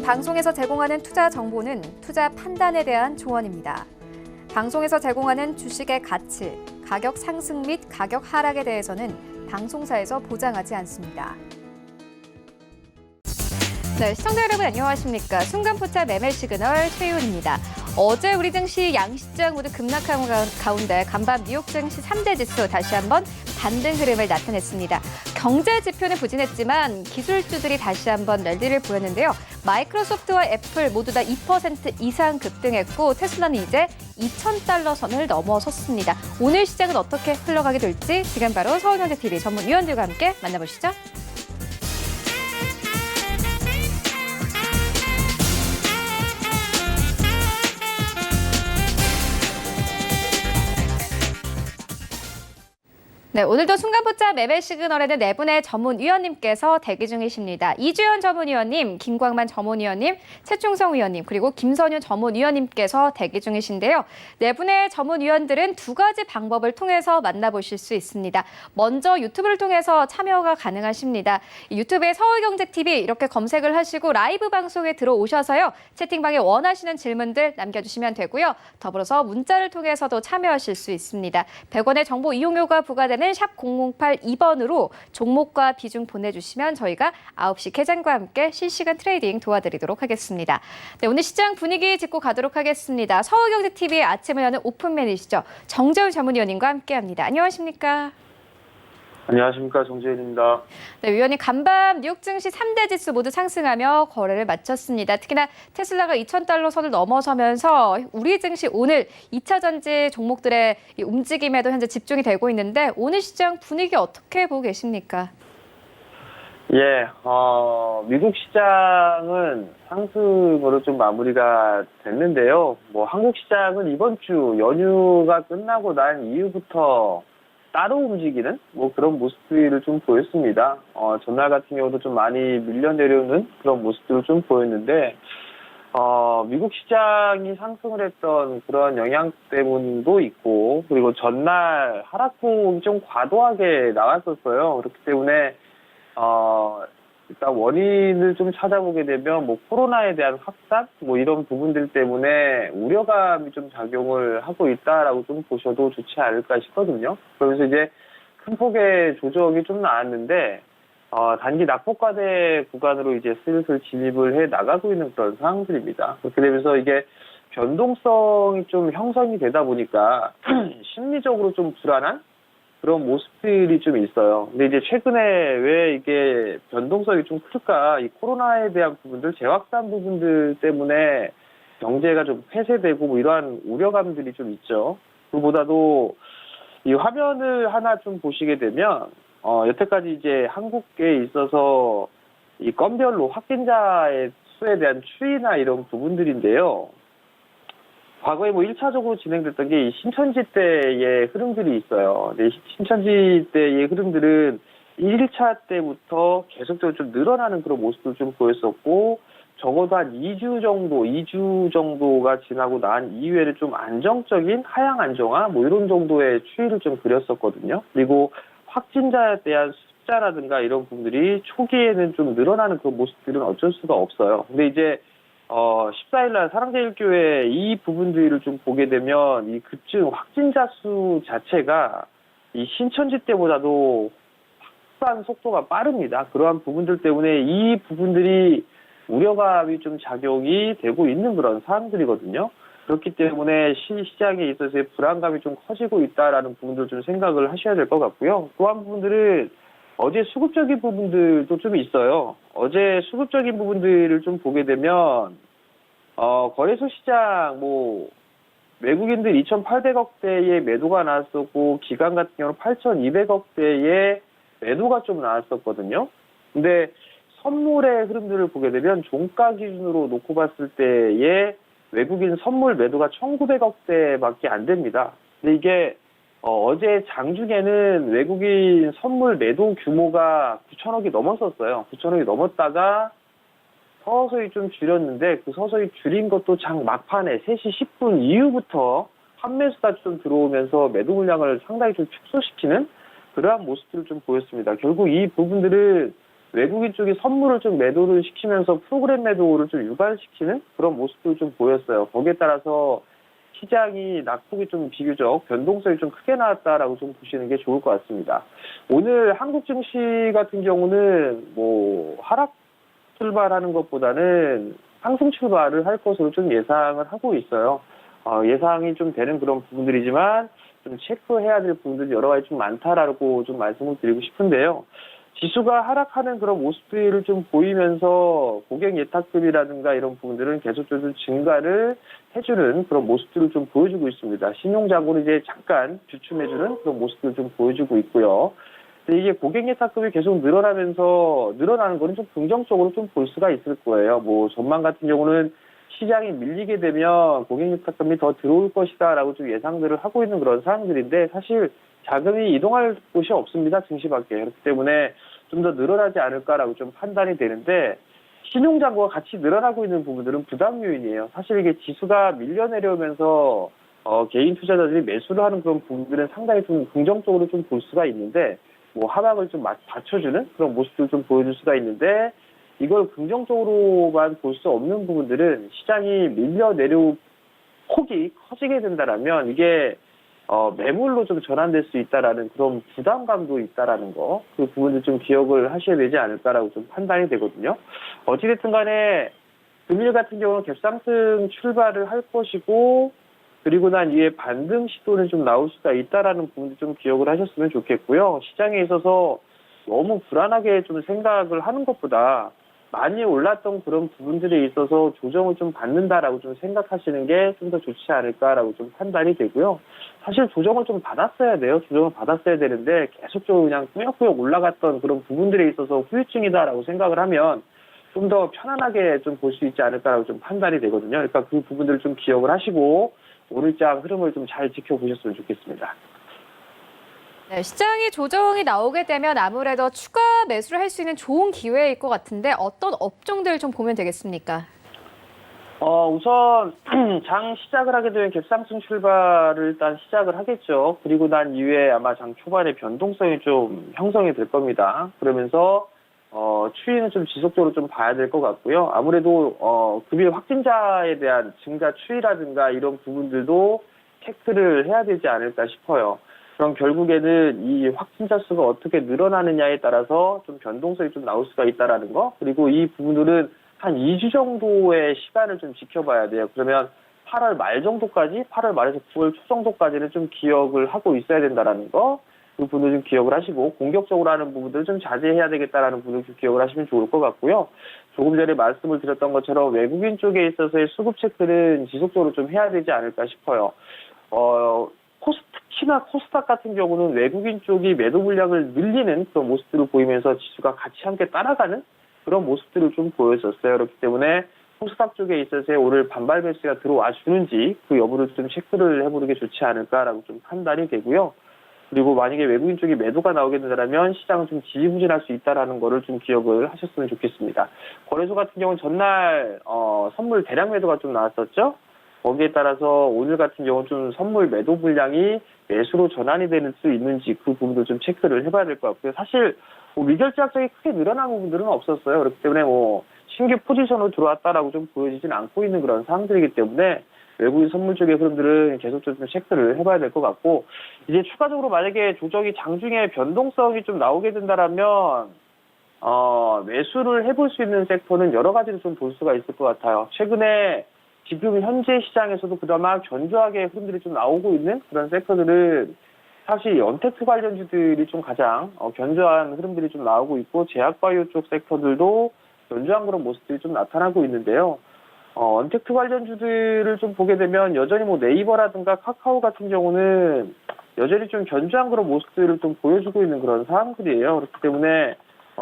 방송에서 제공하는 투자 정보는 투자 판단에 대한 조언입니다. 방송에서 제공하는 주식의 가치, 가격 상승 및 가격 하락에 대해서는 방송사에서 보장하지 않습니다. 네, 시청자 여러분 안녕하십니까? 순간포차 매매 시그널 최윤입니다. 어제 우리 증시 양시장 모두 급락한 가운데 간밤 뉴욕 증시 3대 지수 다시 한번 반등 흐름을 나타냈습니다. 경제 지표는 부진했지만 기술주들이 다시 한번 랠리를 보였는데요. 마이크로소프트와 애플 모두 다 2% 이상 급등했고 테슬라는 이제 $2,000 선을 넘어섰습니다. 오늘 시장은 어떻게 흘러가게 될지 지금 바로 서울경제TV 전문위원들과 함께 만나보시죠. 네, 오늘도 순간포차 매매 시그널에는 네 분의 전문위원님께서 대기 중이십니다. 이주연 전문위원님, 김광만 전문위원님, 최충성 위원님, 그리고 김선윤 전문위원님께서 대기 중이신데요. 네 분의 전문위원들은 두 가지 방법을 통해서 만나보실 수 있습니다. 먼저 유튜브를 통해서 참여가 가능하십니다. 유튜브에 서울경제TV 이렇게 검색을 하시고 라이브 방송에 들어오셔서요. 채팅방에 원하시는 질문들 남겨주시면 되고요. 더불어서 문자를 통해서도 참여하실 수 있습니다. 100원의 정보 이용료가 부과되는 샵 0082번으로 종목과 비중 보내주시면 저희가 9시 개장과 함께 실시간 트레이딩 도와드리도록 하겠습니다. 네, 오늘 시장 분위기 짚고 가도록 하겠습니다. 서울경제TV의 아침을 여는 오픈맨이시죠. 정재훈 전문위원님과 함께합니다. 안녕하십니까? 안녕하십니까, 정재윤입니다. 네, 위원님 간밤 뉴욕 증시 3대 지수 모두 상승하며 거래를 마쳤습니다. 특히나 테슬라가 $2,000 선을 넘어서면서 우리 증시 오늘 2차 전지 종목들의 움직임에도 현재 집중이 되고 있는데 오늘 시장 분위기 어떻게 보고 계십니까? 예, 미국 시장은 상승으로 좀 마무리가 됐는데요. 한국 시장은 이번 주 연휴가 끝나고 난 이후부터 따로 움직이는 그런 모습들을 좀 보였습니다. 전날 같은 경우도 좀 많이 밀려 내려오는 그런 모습들을 좀 보였는데, 미국 시장이 상승을 했던 그런 영향 때문도 있고, 그리고 전날 하락폭이 좀 과도하게 나왔었어요. 그렇기 때문에, 일단 원인을 좀 찾아보게 되면 코로나에 대한 확산 이런 부분들 때문에 우려감이 좀 작용을 하고 있다라고 좀 보셔도 좋지 않을까 싶거든요. 그러면서 이제 큰 폭의 조정이 좀 나왔는데 단기 낙폭과대 구간으로 이제 슬슬 진입을 해 나가고 있는 그런 상황들입니다. 그렇게 되면서 이게 변동성이 좀 형성이 되다 보니까 심리적으로 좀 불안한 그런 모습들이 좀 있어요. 근데 이제 최근에 왜 이게 변동성이 좀 클까? 이 코로나에 대한 부분들, 재확산 부분들 때문에 경제가 좀 폐쇄되고 이러한 우려감들이 좀 있죠. 그보다도 이 화면을 하나 좀 보시게 되면, 여태까지 이제 한국에 있어서 이 건별로 확진자의 수에 대한 추이나 이런 부분들인데요. 과거에 1차적으로 진행됐던 게 이 신천지 때의 흐름들이 있어요. 근데 신천지 때의 흐름들은 1차 때부터 계속적으로 좀 늘어나는 그런 모습도 좀 보였었고, 적어도 한 2주 정도가 지나고 난 이후에는 좀 안정적인 하향 안정화, 이런 정도의 추이를 좀 그렸었거든요. 그리고 확진자에 대한 숫자라든가 이런 부분들이 초기에는 좀 늘어나는 그런 모습들은 어쩔 수가 없어요. 근데 이제 14일날 사랑제일교회 이 부분들을 좀 보게 되면 이 급증 확진자 수 자체가 이 신천지 때보다도 확산 속도가 빠릅니다. 그러한 부분들 때문에 이 부분들이 우려감이 좀 작용이 되고 있는 그런 사항들이거든요. 그렇기 때문에 시장에 있어서의 불안감이 좀 커지고 있다라는 부분들 좀 생각을 하셔야 될 것 같고요. 또 한 부분들은 어제 수급적인 부분들도 좀 있어요. 어제 수급적인 부분들을 좀 보게 되면, 거래소 시장, 외국인들 2,800억대의 매도가 나왔었고, 기관 같은 경우는 8,200억대의 매도가 좀 나왔었거든요. 근데 선물의 흐름들을 보게 되면 종가 기준으로 놓고 봤을 때의 외국인 선물 매도가 1,900억대밖에 안 됩니다. 근데 이게 어제 장중에는 외국인 선물 매도 규모가 9천억이 넘었었어요. 9천억이 넘었다가 서서히 좀 줄였는데 그 서서히 줄인 것도 장 막판에 3시 10분 이후부터 판매수가 좀 들어오면서 매도 물량을 상당히 좀 축소시키는 그러한 모습들을 좀 보였습니다. 결국 이 부분들은 외국인 쪽이 선물을 좀 매도를 시키면서 프로그램 매도를 좀 유발시키는 그런 모습도 좀 보였어요. 거기에 따라서 시장이 낙폭이 좀 비교적 변동성이 좀 크게 나왔다라고 좀 보시는 게 좋을 것 같습니다. 오늘 한국 증시 같은 경우는 뭐 하락 출발하는 것보다는 상승 출발을 할 것으로 좀 예상을 하고 있어요. 예상이 좀 되는 그런 부분들이지만 좀 체크해야 될 부분들이 여러 가지 좀 많다라고 좀 말씀을 드리고 싶은데요. 지수가 하락하는 그런 모습들을 좀 보이면서 고객 예탁금이라든가 이런 부분들은 계속적으로 증가를 해주는 그런 모습들을 좀 보여주고 있습니다. 신용자금을 이제 잠깐 주춤해주는 그런 모습들을 좀 보여주고 있고요. 근데 이게 고객 예탁금이 계속 늘어나면서 늘어나는 거는 좀 긍정적으로 좀 볼 수가 있을 거예요. 뭐 전망 같은 경우는 시장이 밀리게 되면 고객 예탁금이 더 들어올 것이다라고 좀 예상들을 하고 있는 그런 상황들인데 사실 자금이 이동할 곳이 없습니다. 증시 밖에. 그렇기 때문에 좀 더 늘어나지 않을까라고 좀 판단이 되는데 신용잔고가 같이 늘어나고 있는 부분들은 부담 요인이에요. 사실 이게 지수가 밀려 내려오면서 개인 투자자들이 매수를 하는 그런 부분들은 상당히 좀 긍정적으로 좀 볼 수가 있는데 뭐 하락을 좀 받쳐주는 그런 모습을 좀 보여줄 수가 있는데 이걸 긍정적으로만 볼 수 없는 부분들은 시장이 밀려 내려올 폭이 커지게 된다라면 이게 매물로 좀 전환될 수 있다라는 그런 부담감도 있다라는 거, 그 부분을 좀 기억을 하셔야 되지 않을까라고 좀 판단이 되거든요. 어찌됐든 간에 금일 같은 경우는 갭상승 출발을 할 것이고, 그리고 난 이후에 반등 시도는 좀 나올 수가 있다라는 부분도 좀 기억을 하셨으면 좋겠고요. 시장에 있어서 너무 불안하게 좀 생각을 하는 것보다 많이 올랐던 그런 부분들에 있어서 조정을 좀 받는다라고 좀 생각하시는 게 좀 더 좋지 않을까라고 좀 판단이 되고요. 사실 조정을 좀 받았어야 돼요. 조정을 받았어야 되는데 계속적으로 그냥 꾸역꾸역 올라갔던 그런 부분들에 있어서 후유증이다라고 생각을 하면 좀 더 편안하게 좀 볼 수 있지 않을까라고 좀 판단이 되거든요. 그러니까 그 부분들을 좀 기억을 하시고 오늘장 흐름을 좀 잘 지켜보셨으면 좋겠습니다. 네, 시장이 조정이 나오게 되면 아무래도 추가 매수를 할 수 있는 좋은 기회일 것 같은데 어떤 업종들 좀 보면 되겠습니까? 우선 장 시작을 하게 되면 갭상승 출발을 일단 시작을 하겠죠. 그리고 난 이후에 아마 장 초반에 변동성이 좀 형성이 될 겁니다. 그러면서 추이는 좀 지속적으로 좀 봐야 될 것 같고요. 아무래도 금일 확진자에 대한 증가 추이라든가 이런 부분들도 체크를 해야 되지 않을까 싶어요. 그럼 결국에는 이 확진자 수가 어떻게 늘어나느냐에 따라서 좀 변동성이 좀 나올 수가 있다라는 거. 그리고 이 부분들은 한 2주 정도의 시간을 좀 지켜봐야 돼요. 그러면 8월 말 정도까지, 8월 말에서 9월 초 정도까지는 좀 기억을 하고 있어야 된다라는 거. 그 부분을 좀 기억을 하시고 공격적으로 하는 부분들을 좀 자제해야 되겠다라는 부분을 좀 기억을 하시면 좋을 것 같고요. 조금 전에 말씀을 드렸던 것처럼 외국인 쪽에 있어서의 수급 체크는 지속적으로 좀 해야 되지 않을까 싶어요. 특히나 코스닥 같은 경우는 외국인 쪽이 매도 물량을 늘리는 그런 모습들을 보이면서 지수가 같이 함께 따라가는 그런 모습들을 좀 보였었어요. 그렇기 때문에 코스닥 쪽에 있어서 오늘 반발 매수가 들어와 주는지 그 여부를 좀 체크를 해보는 게 좋지 않을까라고 좀 판단이 되고요. 그리고 만약에 외국인 쪽이 매도가 나오게 된다면 시장은 좀 지지부진할 수 있다라는 거를 좀 기억을 하셨으면 좋겠습니다. 거래소 같은 경우는 전날 선물 대량 매도가 좀 나왔었죠. 거기에 따라서 오늘 같은 경우는 좀 선물 매도 물량이 매수로 전환이 될 수 있는지 그 부분도 좀 체크를 해봐야 될 것 같고요. 사실 미결제 약정이 크게 늘어난 부분들은 없었어요. 그렇기 때문에 신규 포지션으로 들어왔다라고 좀 보여지진 않고 있는 그런 상황들이기 때문에 외국인 선물 쪽의 흐름들은 계속적으로 좀 체크를 해봐야 될 것 같고, 이제 추가적으로 만약에 조정이 장중에 변동성이 좀 나오게 된다라면 매수를 해볼 수 있는 섹터는 여러 가지로 좀 볼 수가 있을 것 같아요. 최근에 지금 현재 시장에서도 그나마 견조하게 흐름들이 좀 나오고 있는 그런 섹터들은 사실 언택트 관련주들이 좀 가장 견조한 흐름들이 좀 나오고 있고, 제약바이오 쪽 섹터들도 견조한 그런 모습들이 좀 나타나고 있는데요. 언택트 관련주들을 좀 보게 되면 여전히 네이버라든가 카카오 같은 경우는 여전히 좀 견조한 그런 모습들을 좀 보여주고 있는 그런 상황들이에요. 그렇기 때문에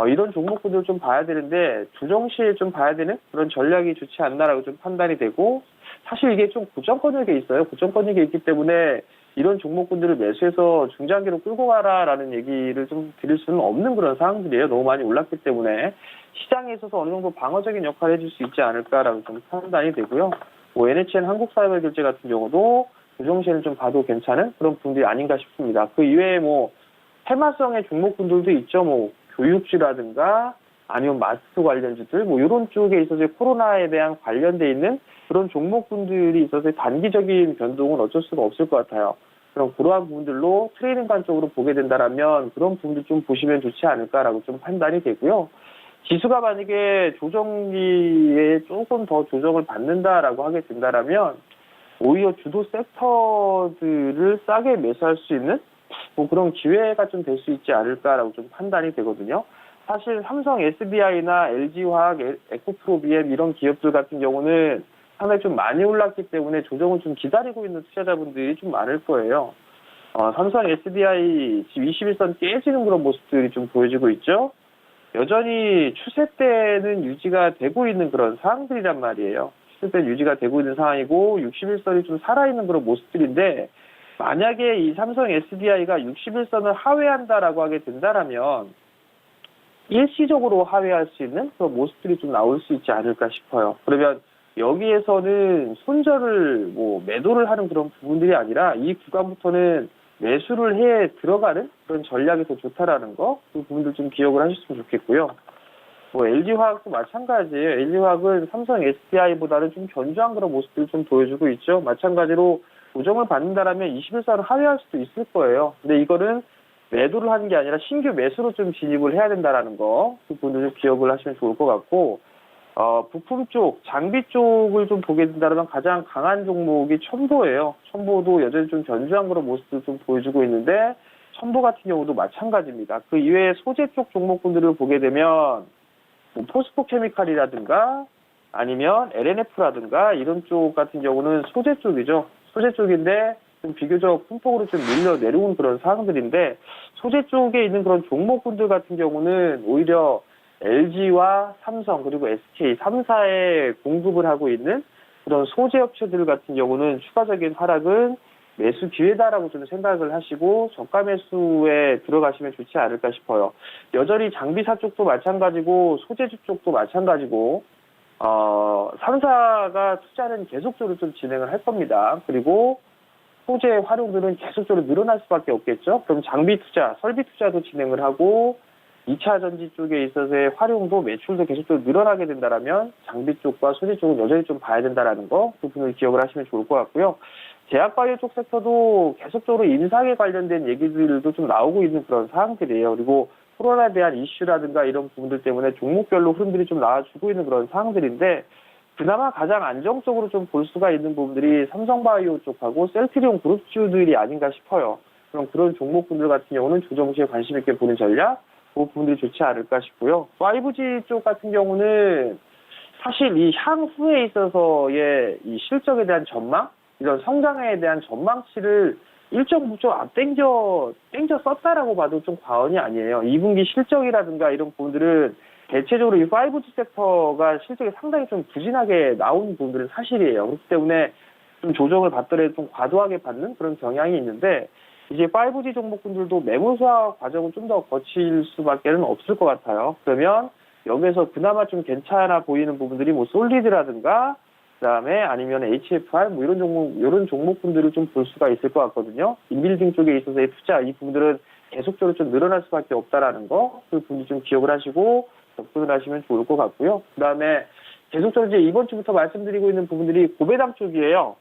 이런 종목군들을 좀 봐야 되는데 조정 시에 좀 봐야 되는 그런 전략이 좋지 않나라고 좀 판단이 되고, 사실 이게 좀 고점권역에 있어요. 고점권역에 있기 때문에 이런 종목군들을 매수해서 중장기로 끌고 가라라는 얘기를 좀 드릴 수는 없는 그런 상황들이에요. 너무 많이 올랐기 때문에 시장에 있어서 어느 정도 방어적인 역할을 해줄 수 있지 않을까라고 좀 판단이 되고요. NHN 한국사회결제 같은 경우도 조정 시에는 좀 봐도 괜찮은 그런 부분들이 아닌가 싶습니다. 그 이외에 테마성의 종목군들도 있죠. 교육주라든가 아니면 마스크 관련주들, 뭐 이런 쪽에 있어서 코로나에 대한 관련돼 있는 그런 종목군들이 있어서 단기적인 변동은 어쩔 수가 없을 것 같아요. 그럼 그러한 부분들로 트레이딩 관점으로 보게 된다라면 그런 부분들 좀 보시면 좋지 않을까라고 좀 판단이 되고요. 지수가 만약에 조정기에 조금 더 조정을 받는다라고 하게 된다라면 오히려 주도 섹터들을 싸게 매수할 수 있는 뭐 그런 기회가 좀 될 수 있지 않을까라고 좀 판단이 되거든요. 사실 삼성 SDI나 LG화학, 에코프로비엠 이런 기업들 같은 경우는 상당히 좀 많이 올랐기 때문에 조정을 좀 기다리고 있는 투자자분들이 좀 많을 거예요. 삼성 SDI 지금 21선 깨지는 그런 모습들이 좀 보여지고 있죠. 여전히 추세대는 유지가 되고 있는 그런 상황들이란 말이에요. 추세대는 유지가 되고 있는 상황이고 61선이 좀 살아있는 그런 모습들인데 만약에 이 삼성 SDI가 61선을 하회한다라고 하게 된다라면 일시적으로 하회할 수 있는 그런 모습들이 좀 나올 수 있지 않을까 싶어요. 그러면 여기에서는 손절을 매도를 하는 그런 부분들이 아니라 이 구간부터는 매수를 해 들어가는 그런 전략이 더 좋다라는 거, 그 부분들 좀 기억을 하셨으면 좋겠고요. LG화학도 마찬가지예요. LG화학은 삼성 SDI보다는 좀 견조한 그런 모습들을 좀 보여주고 있죠. 마찬가지로 조정을 받는다라면 21선을 하회할 수도 있을 거예요. 근데 이거는 매도를 하는 게 아니라 신규 매수로 좀 진입을 해야 된다라는 거, 그 부분을 좀 기억을 하시면 좋을 것 같고, 부품 쪽, 장비 쪽을 좀 보게 된다면 가장 강한 종목이 첨보예요. 첨보도 여전히 좀 견조한 그런 모습을 좀 보여주고 있는데, 첨보 같은 경우도 마찬가지입니다. 그 이외에 소재 쪽 종목군들을 보게 되면, 포스코 케미칼이라든가, 아니면 LNF라든가, 이런 쪽 같은 경우는 소재 쪽이죠. 소재 쪽인데, 좀 비교적 큰 폭으로 좀 밀려 내려온 그런 상황들인데, 소재 쪽에 있는 그런 종목군들 같은 경우는 오히려 LG와 삼성 그리고 SK 3사에 공급을 하고 있는 그런 소재 업체들 같은 경우는 추가적인 하락은 매수 기회다라고 좀 생각을 하시고 저가 매수에 들어가시면 좋지 않을까 싶어요. 여전히 장비사 쪽도 마찬가지고 소재주 쪽도 마찬가지고 3사가 투자는 계속적으로 좀 진행을 할 겁니다. 그리고 소재 활용들은 계속적으로 늘어날 수밖에 없겠죠. 그럼 장비 투자, 설비 투자도 진행을 하고 2차 전지 쪽에 있어서의 활용도 매출도 계속적으로 늘어나게 된다라면 장비 쪽과 소재 쪽은 여전히 좀 봐야 된다라는 거, 그 부분을 기억을 하시면 좋을 것 같고요. 제약바이오 쪽 섹터도 계속적으로 임상에 관련된 얘기들도 좀 나오고 있는 그런 상황들이에요. 그리고 코로나에 대한 이슈라든가 이런 부분들 때문에 종목별로 흐름들이 좀 나와주고 있는 그런 상황들인데 그나마 가장 안정적으로 좀 볼 수가 있는 부분들이 삼성바이오 쪽하고 셀트리온 그룹주들이 아닌가 싶어요. 그럼 그런 종목분들 같은 경우는 조정 시에 관심 있게 보는 전략, 그 부분들이 좋지 않을까 싶고요. 5G 쪽 같은 경우는 사실 이 향후에 있어서의 이 실적에 대한 전망, 이런 성장에 대한 전망치를 일정 부분 앞당겨 썼다라고 봐도 좀 과언이 아니에요. 2분기 실적이라든가 이런 부분들은 대체적으로 이 5G 섹터가 실적이 상당히 좀 부진하게 나온 부분들은 사실이에요. 그렇기 때문에 좀 조정을 받더라도 좀 과도하게 받는 그런 경향이 있는데 이제 5G 종목군들도 매물수화 과정은 좀 더 거칠 수밖에는 없을 것 같아요. 그러면 여기에서 그나마 좀 괜찮아 보이는 부분들이 솔리드라든가 그다음에 아니면 HFR 이런 종목군들을 좀 볼 수가 있을 것 같거든요. 인빌딩 쪽에 있어서의 투자 이 부분들은 계속적으로 좀 늘어날 수밖에 없다라는 거, 그 부분들 좀 기억을 하시고 접근을 하시면 좋을 것 같고요. 그다음에 계속적으로 이제 이번 주부터 말씀드리고 있는 부분들이 고배당 쪽이에요.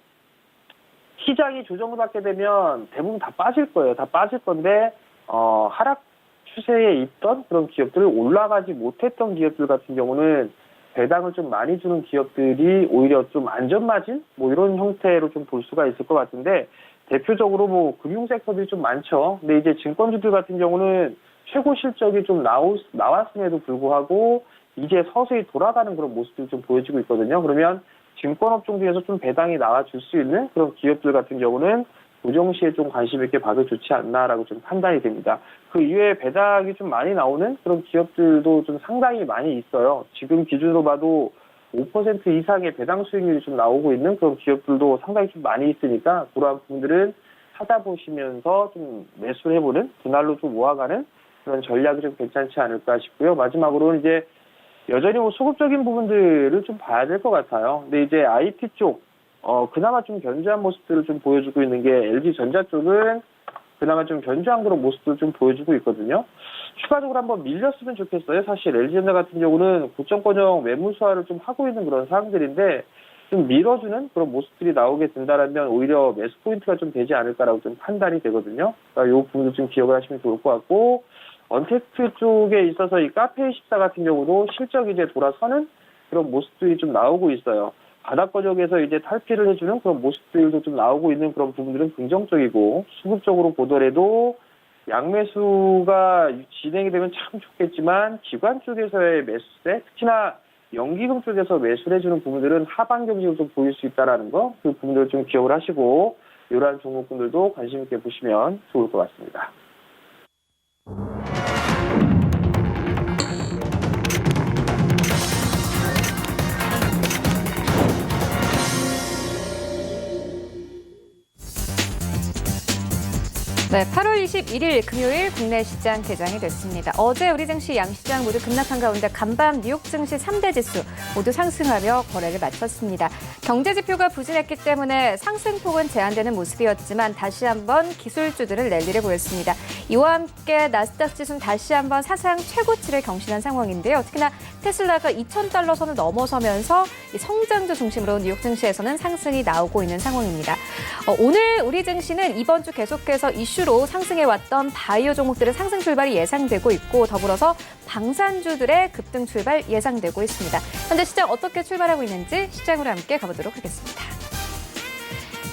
시장이 조정을 받게 되면 대부분 다 빠질 거예요. 다 빠질 건데 하락 추세에 있던 그런 기업들, 올라가지 못했던 기업들 같은 경우는 배당을 좀 많이 주는 기업들이 오히려 좀 안전마진 이런 형태로 좀 볼 수가 있을 것 같은데 대표적으로 금융 섹터들이 좀 많죠. 근데 이제 증권주들 같은 경우는 최고 실적이 좀 나왔음에도 불구하고 이제 서서히 돌아가는 그런 모습들이 좀 보여지고 있거든요. 그러면 증권업종 중에서 좀 배당이 나와줄 수 있는 그런 기업들 같은 경우는 조정 시에 좀 관심 있게 봐도 좋지 않나라고 좀 판단이 됩니다. 그 이외에 배당이 좀 많이 나오는 그런 기업들도 좀 상당히 많이 있어요. 지금 기준으로 봐도 5% 이상의 배당 수익률이 좀 나오고 있는 그런 기업들도 상당히 좀 많이 있으니까 그러한 부분들은 찾아보시면서 좀 매수를 해보는, 분할로 좀 모아가는 그런 전략이 좀 괜찮지 않을까 싶고요. 마지막으로 이제 여전히 수급적인 부분들을 좀 봐야 될 것 같아요. 근데 이제 IT 쪽, 그나마 좀 견조한 모습들을 좀 보여주고 있는 게 LG전자 쪽은 그나마 좀 견조한 그런 모습들을 좀 보여주고 있거든요. 추가적으로 한번 밀렸으면 좋겠어요. 사실 LG전자 같은 경우는 고점권형 매물수화를 좀 하고 있는 그런 상황들인데 좀 밀어주는 그런 모습들이 나오게 된다면 오히려 매수 포인트가 좀 되지 않을까라고 좀 판단이 되거든요. 그러니까 이 부분도 좀 기억을 하시면 좋을 것 같고, 언택트 쪽에 있어서 이 카페24 같은 경우도 실적이 이제 돌아서는 그런 모습들이 좀 나오고 있어요. 바닥권역에서 이제 탈피를 해주는 그런 모습들도 좀 나오고 있는 그런 부분들은 긍정적이고, 수급적으로 보더라도 양매수가 진행이 되면 참 좋겠지만 기관 쪽에서의 매수세, 특히나 연기금 쪽에서 매수를 해주는 부분들은 하반 경직을 좀 보일 수 있다는 거, 그 부분들을 좀 기억을 하시고 이러한 종목군들도 관심 있게 보시면 좋을 것 같습니다. 네, 8월 21일 금요일 국내 시장 개장이 됐습니다. 어제 우리 증시 양시장 모두 급락한 가운데 간밤 뉴욕 증시 3대 지수 모두 상승하며 거래를 마쳤습니다. 경제 지표가 부진했기 때문에 상승폭은 제한되는 모습이었지만 다시 한번 기술주들은 랠리를 보였습니다. 이와 함께 나스닥 지수는 다시 한번 사상 최고치를 경신한 상황인데요. 특히나 테슬라가 2,000달러 선을 넘어서면서 이 성장주 중심으로 뉴욕 증시에서는 상승이 나오고 있는 상황입니다. 오늘 우리 증시는 이번 주 계속해서 이슈로 상승해왔던 바이오 종목들의 상승 출발이 예상되고 있고, 더불어서 방산주들의 급등 출발 예상되고 있습니다. 현재 시장 어떻게 출발하고 있는지 시장으로 함께 가보도록 하겠습니다.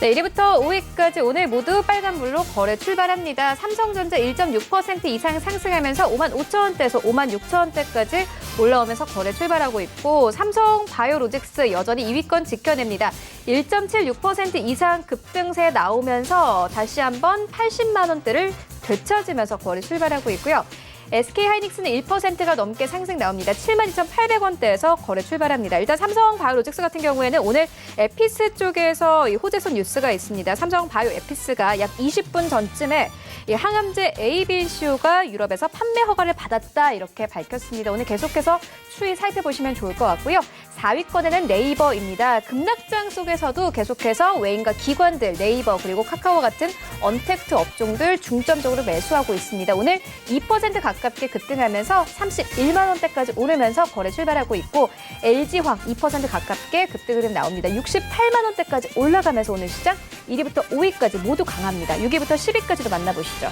네, 1위부터 5위까지 오늘 모두 빨간불로 거래 출발합니다. 삼성전자 1.6% 이상 상승하면서 55,000원대에서 56,000원대까지 올라오면서 거래 출발하고 있고, 삼성 바이오로직스 여전히 2위권 지켜냅니다. 1.76% 이상 급등세 나오면서 다시 한번 80만 원대를 되찾으면서 거래 출발하고 있고요. SK하이닉스는 1%가 넘게 상승 나옵니다. 72,800원대에서 거래 출발합니다. 일단 삼성 바이오로직스 같은 경우에는 오늘 에피스 쪽에서 이 호재성 뉴스가 있습니다. 삼성 바이오 에피스가 약 20분 전쯤에 이 항암제 ABCO가 유럽에서 판매 허가를 받았다 이렇게 밝혔습니다. 오늘 계속해서 추이 살펴보시면 좋을 것 같고요. 4위권에는 네이버입니다. 급락장 속에서도 계속해서 외인과 기관들, 네이버 그리고 카카오 같은 언택트 업종들 중점적으로 매수하고 있습니다. 오늘 2% 가깝게 급등하면서 31만 원대까지 오르면서 거래 출발하고 있고, LG화학 2% 가깝게 급등을 나옵니다. 68만 원대까지 올라가면서 오늘 시장 1위부터 5위까지 모두 강합니다. 6위부터 10위까지도 만나보시죠.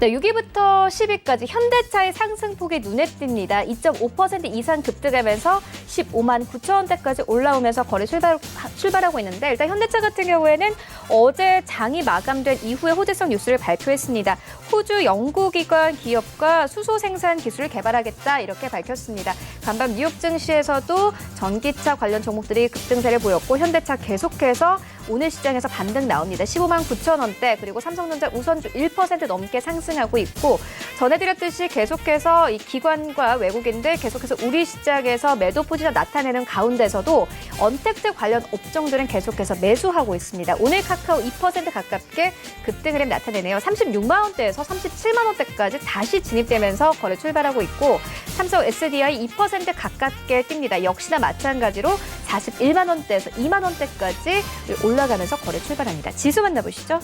네, 6위부터 10위까지 현대차의 상승폭이 눈에 띕니다. 2.5% 이상 급등하면서 15만 9천 원대까지 올라오면서 거래 출발하고 있는데, 일단 현대차 같은 경우에는 어제 장이 마감된 이후에 호재성 뉴스를 발표했습니다. 호주 연구기관 기업과 수소 생산 기술을 개발하겠다 이렇게 밝혔습니다. 간밤 뉴욕 증시에서도 전기차 관련 종목들이 급등세를 보였고, 현대차 계속해서 오늘 시장에서 반등 나옵니다. 15만 9천 원대, 그리고 삼성전자 우선주 1% 넘게 상승하고 있고, 전해드렸듯이 계속해서 이 기관과 외국인들 계속해서 우리 시장에서 매도 포지션 나타내는 가운데서도 언택트 관련 업종들은 계속해서 매수하고 있습니다. 오늘 카카오 2% 가깝게 급등을 나타내네요. 36만 원대에서 37만 원대까지 다시 진입되면서 거래 출발하고 있고, 삼성 SDI 2% 가깝게 뜁니다. 역시나 마찬가지로 41만 원대에서 2만 원대까지 올라가면서 거래 출발합니다. 지수 만나보시죠.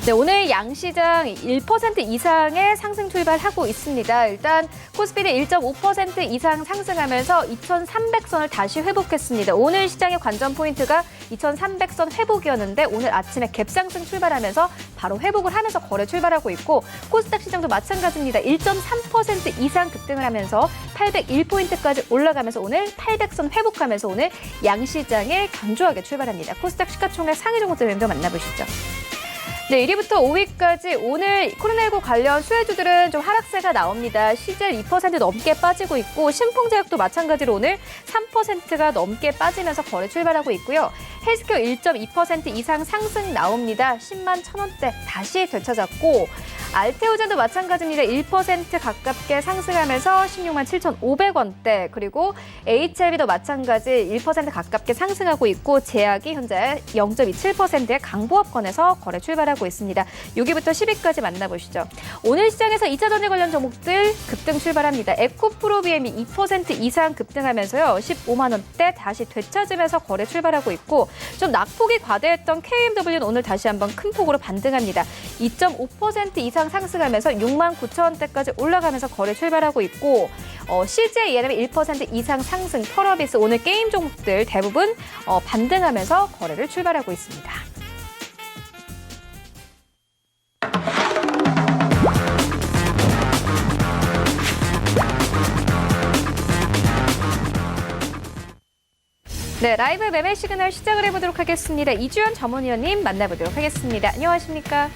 네, 오늘 양시장 1% 이상의 상승 출발하고 있습니다. 일단 코스피는 1.5% 이상 상승하면서 2,300선을 다시 회복했습니다. 오늘 시장의 관전 포인트가 2,300선 회복이었는데 오늘 아침에 갭상승 출발하면서 바로 회복을 하면서 거래 출발하고 있고, 코스닥 시장도 마찬가지입니다. 1.3% 이상 급등을 하면서 801포인트까지 올라가면서 오늘 800선 회복하면서 오늘 양시장에 견조하게 출발합니다. 코스닥 시가총액 상위 종목들도 만나보시죠. 네, 1위부터 5위까지 오늘 코로나19 관련 수혜주들은 좀 하락세가 나옵니다. 시젤 2% 넘게 빠지고 있고, 신풍제약도 마찬가지로 오늘 3%가 넘게 빠지면서 거래 출발하고 있고요. 헬스케어 1.2% 이상 상승 나옵니다. 10만 1,000원대 다시 되찾았고, 알테오젠도 마찬가지입니다. 1% 가깝게 상승하면서 16만 7,500원대, 그리고 HLB도 마찬가지 1% 가깝게 상승하고 있고, 제약이 현재 0.27%의 강보합권에서 거래 출발하고 있습니다. 6위부터 10위까지 만나보시죠. 오늘 시장에서 2차전지 관련 종목들 급등 출발합니다. 에코프로비엠이 2% 이상 급등하면서요. 15만 원대 다시 되찾으면서 거래 출발하고 있고, 좀 낙폭이 과대했던 KMW는 오늘 다시 한번 큰 폭으로 반등합니다. 2.5% 이상 이상 상승하면서 6만 9천 원대까지 올라가면서 거래 출발하고 있고 CJ ENM이 1% 이상 상승, 펄어비스 오늘 게임 종목들 대부분 반등하면서 거래를 출발하고 있습니다. 네, 라이브 매매 시그널 시작을 해보도록 하겠습니다. 이주연 전문위원님 만나보도록 하겠습니다. 안녕하십니까?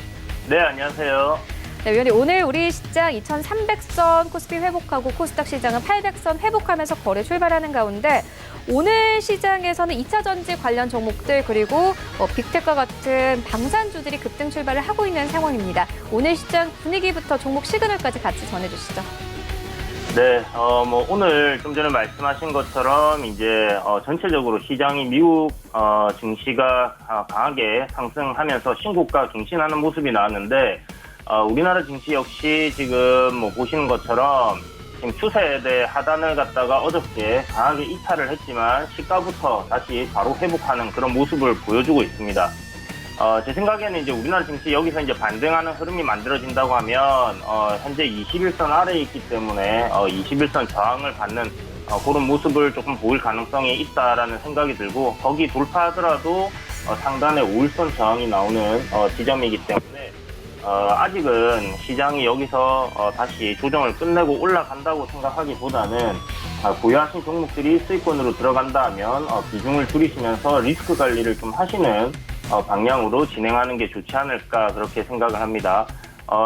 네, 안녕하세요. 네, 위원님 오늘 우리 시장 2,300선 코스피 회복하고 코스닥 시장은 800선 회복하면서 거래 출발하는 가운데 오늘 시장에서는 2차 전지 관련 종목들 그리고 빅텍과 같은 방산주들이 급등 출발을 하고 있는 상황입니다. 오늘 시장 분위기부터 종목 시그널까지 같이 전해주시죠. 네, 오늘 좀 전에 말씀하신 것처럼 이제 전체적으로 시장이 미국 증시가 강하게 상승하면서 신고가 갱신하는 모습이 나왔는데 우리나라 증시 역시 지금 보시는 것처럼 지금 추세대 하단을 갖다가 어저께 강하게 이탈을 했지만 시가부터 다시 바로 회복하는 그런 모습을 보여주고 있습니다. 제 생각에는 이제 우리나라 증시 여기서 이제 반등하는 흐름이 만들어진다고 하면 현재 21선 아래에 있기 때문에 21선 저항을 받는 그런 모습을 조금 보일 가능성이 있다라는 생각이 들고 거기 돌파하더라도 상단에 5일선 저항이 나오는 지점이기 때문에 아직은 시장이 여기서 다시 조정을 끝내고 올라간다고 생각하기보다는 보유하신 종목들이 수익권으로 들어간다 하면 비중을 줄이시면서 리스크 관리를 좀 하시는 방향으로 진행하는 게 좋지 않을까 그렇게 생각을 합니다.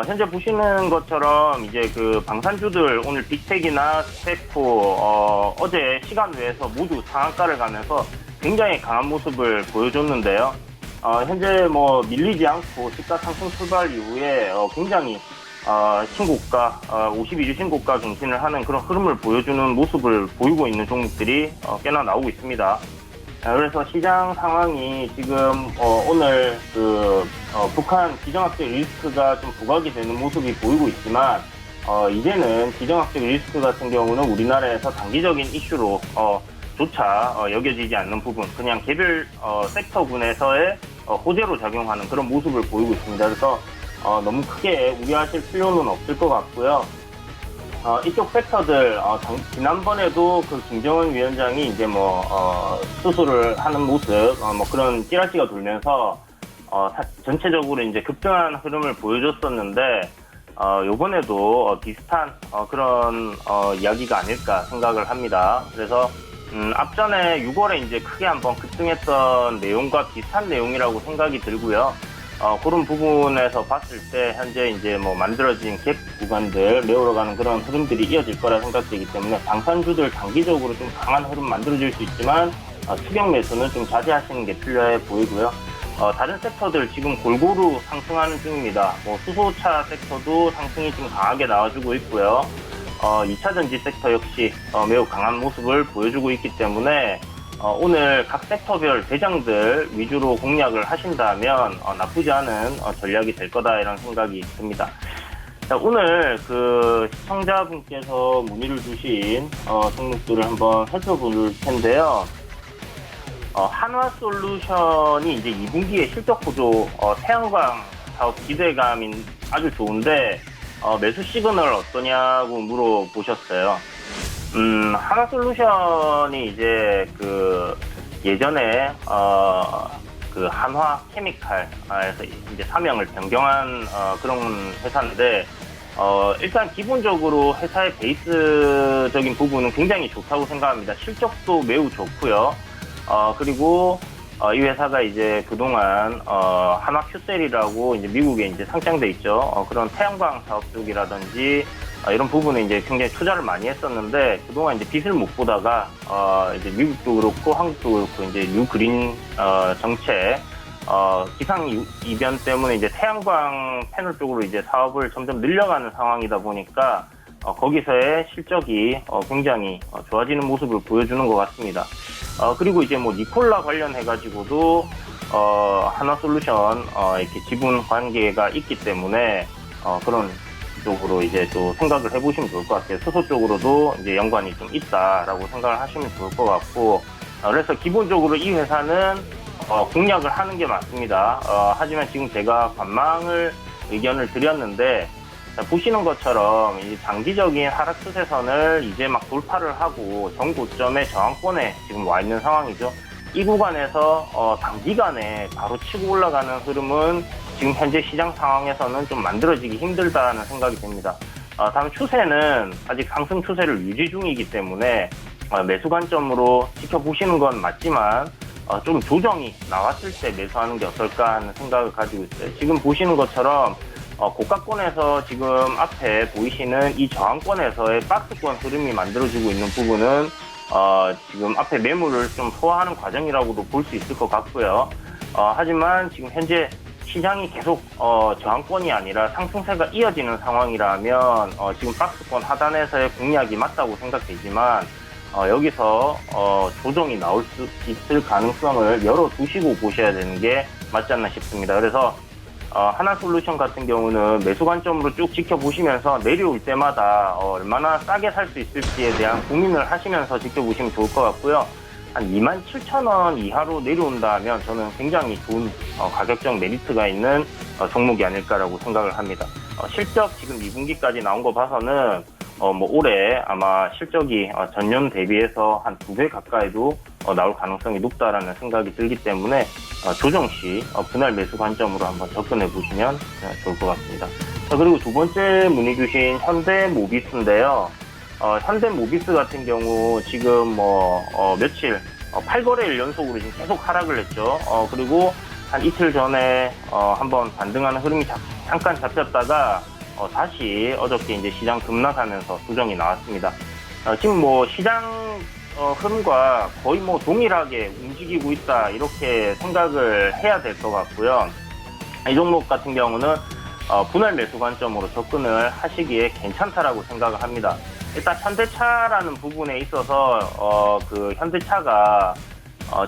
현재 보시는 것처럼 이제 그 방산주들 오늘 빅텍이나 스테코 어제 시간 외에서 모두 상한가를 가면서 굉장히 강한 모습을 보여줬는데요. 현재 밀리지 않고 시가 상승 출발 이후에 굉장히 신고가 52주 신고가 갱신을 하는 그런 흐름을 보여주는 모습을 보이고 있는 종목들이 꽤나 나오고 있습니다. 그래서 시장 상황이 지금 오늘 북한 비정학적 리스크가 좀 부각이 되는 모습이 보이고 있지만 이제는 비정학적 리스크 같은 경우는 우리나라에서 단기적인 이슈로 조차 여겨지지 않는 부분, 그냥 개별 섹터군에서의 호재로 작용하는 그런 모습을 보이고 있습니다. 그래서 너무 크게 우려하실 필요는 없을 것 같고요. 이쪽 섹터들 지난번에도 그 김정은 위원장이 이제 수술을 하는 모습 그런 찌라시가 돌면서 전체적으로 이제 급등한 흐름을 보여줬었는데 요번에도 비슷한 그런 이야기가 아닐까 생각을 합니다. 그래서 앞전에 6월에 이제 크게 한번 급등했던 내용과 비슷한 내용이라고 생각이 들고요. 그런 부분에서 봤을 때 현재 이제 만들어진 갭 구간들 메우러가는 그런 흐름들이 이어질 거라 생각되기 때문에 방산주들 단기적으로 좀 강한 흐름 만들어질 수 있지만 추격 매수는 좀 자제하시는 게 필요해 보이고요. 다른 섹터들 지금 골고루 상승하는 중입니다. 수소차 섹터도 상승이 좀 강하게 나와주고 있고요. 2차 전지 섹터 역시 매우 강한 모습을 보여주고 있기 때문에 오늘 각 섹터별 대장들 위주로 공략을 하신다면 나쁘지 않은 전략이 될 거다 이런 생각이 듭니다. 자, 오늘 그 시청자분께서 문의를 주신 종목들을 한번 살펴볼 텐데요. 한화솔루션이 이제 2분기에 실적 보조 태양광 사업 기대감이 아주 좋은데 매수 시그널 어떠냐고 물어보셨어요. 한화솔루션이 이제 그 예전에 그 한화 케미칼에서 이제 사명을 변경한 그런 회사인데 일단 기본적으로 회사의 베이스적인 부분은 굉장히 좋다고 생각합니다. 실적도 매우 좋고요. 그리고 이 회사가 이제 그동안 한화 큐셀이라고 이제 미국에 이제 상장돼 있죠. 그런 태양광 사업 쪽이라든지 이런 부분에 이제 굉장히 투자를 많이 했었는데 그동안 이제 빛을 못 보다가 이제 미국도 그렇고 한국도 그렇고 이제 뉴그린 정책 기상 이변 때문에 이제 태양광 패널 쪽으로 이제 사업을 점점 늘려가는 상황이다 보니까 거기서의 실적이 굉장히 좋아지는 모습을 보여주는 것 같습니다. 그리고 이제 니콜라 관련해가지고도 한화솔루션 이렇게 지분 관계가 있기 때문에 그런 쪽으로 이제 또 생각을 해보시면 좋을 것 같아요. 수소 쪽으로도 이제 연관이 좀 있다라고 생각을 하시면 좋을 것 같고, 그래서 기본적으로 이 회사는 공략을 하는 게 맞습니다. 하지만 지금 제가 관망을 의견을 드렸는데, 자, 보시는 것처럼 이 장기적인 하락 추세선을 이제 막 돌파를 하고 전고점의 저항권에 지금 와 있는 상황이죠. 이 구간에서 단기간에 바로 치고 올라가는 흐름은 지금 현재 시장 상황에서는 좀 만들어지기 힘들다는 생각이 듭니다. 다만 추세는 아직 상승 추세를 유지 중이기 때문에 매수 관점으로 지켜보시는 건 맞지만 좀 조정이 나왔을 때 매수하는 게 어떨까 하는 생각을 가지고 있어요. 지금 보시는 것처럼 고가권에서 지금 앞에 보이시는 이 저항권에서의 박스권 흐름이 만들어지고 있는 부분은 지금 앞에 매물을 좀 소화하는 과정이라고도 볼 수 있을 것 같고요. 하지만 지금 현재 시장이 계속 저항권이 아니라 상승세가 이어지는 상황이라면 지금 박스권 하단에서의 공략이 맞다고 생각되지만 여기서 조정이 나올 수 있을 가능성을 열어두시고 보셔야 되는 게 맞지 않나 싶습니다. 그래서 하나솔루션 같은 경우는 매수 관점으로 쭉 지켜보시면서 내려올 때마다 얼마나 싸게 살 수 있을지에 대한 고민을 하시면서 지켜보시면 좋을 것 같고요. 한 27,000원 이하로 내려온다면 저는 굉장히 좋은 가격적 메리트가 있는 종목이 아닐까라고 생각을 합니다. 실적 지금 2분기까지 나온 거 봐서는 올해 아마 실적이 전년 대비해서 한 2배 가까이도 나올 가능성이 높다라는 생각이 들기 때문에 조정 시 분할 매수 관점으로 한번 접근해 보시면 좋을 것 같습니다. 자, 그리고 두 번째 문의 주신 현대모비스인데요. 현대모비스 같은 경우 지금 며칠 8거래일 연속으로 지금 계속 하락을 했죠. 그리고 한 이틀 전에 한번 반등하는 흐름이 잠깐 잡혔다가 다시 어저께 이제 시장 급락하면서 조정이 나왔습니다. 지금 시장 흐름과 거의 동일하게 움직이고 있다 이렇게 생각을 해야 될 것 같고요. 이 종목 같은 경우는 분할 매수 관점으로 접근을 하시기에 괜찮다라고 생각을 합니다. 일단 현대차라는 부분에 있어서 그 현대차가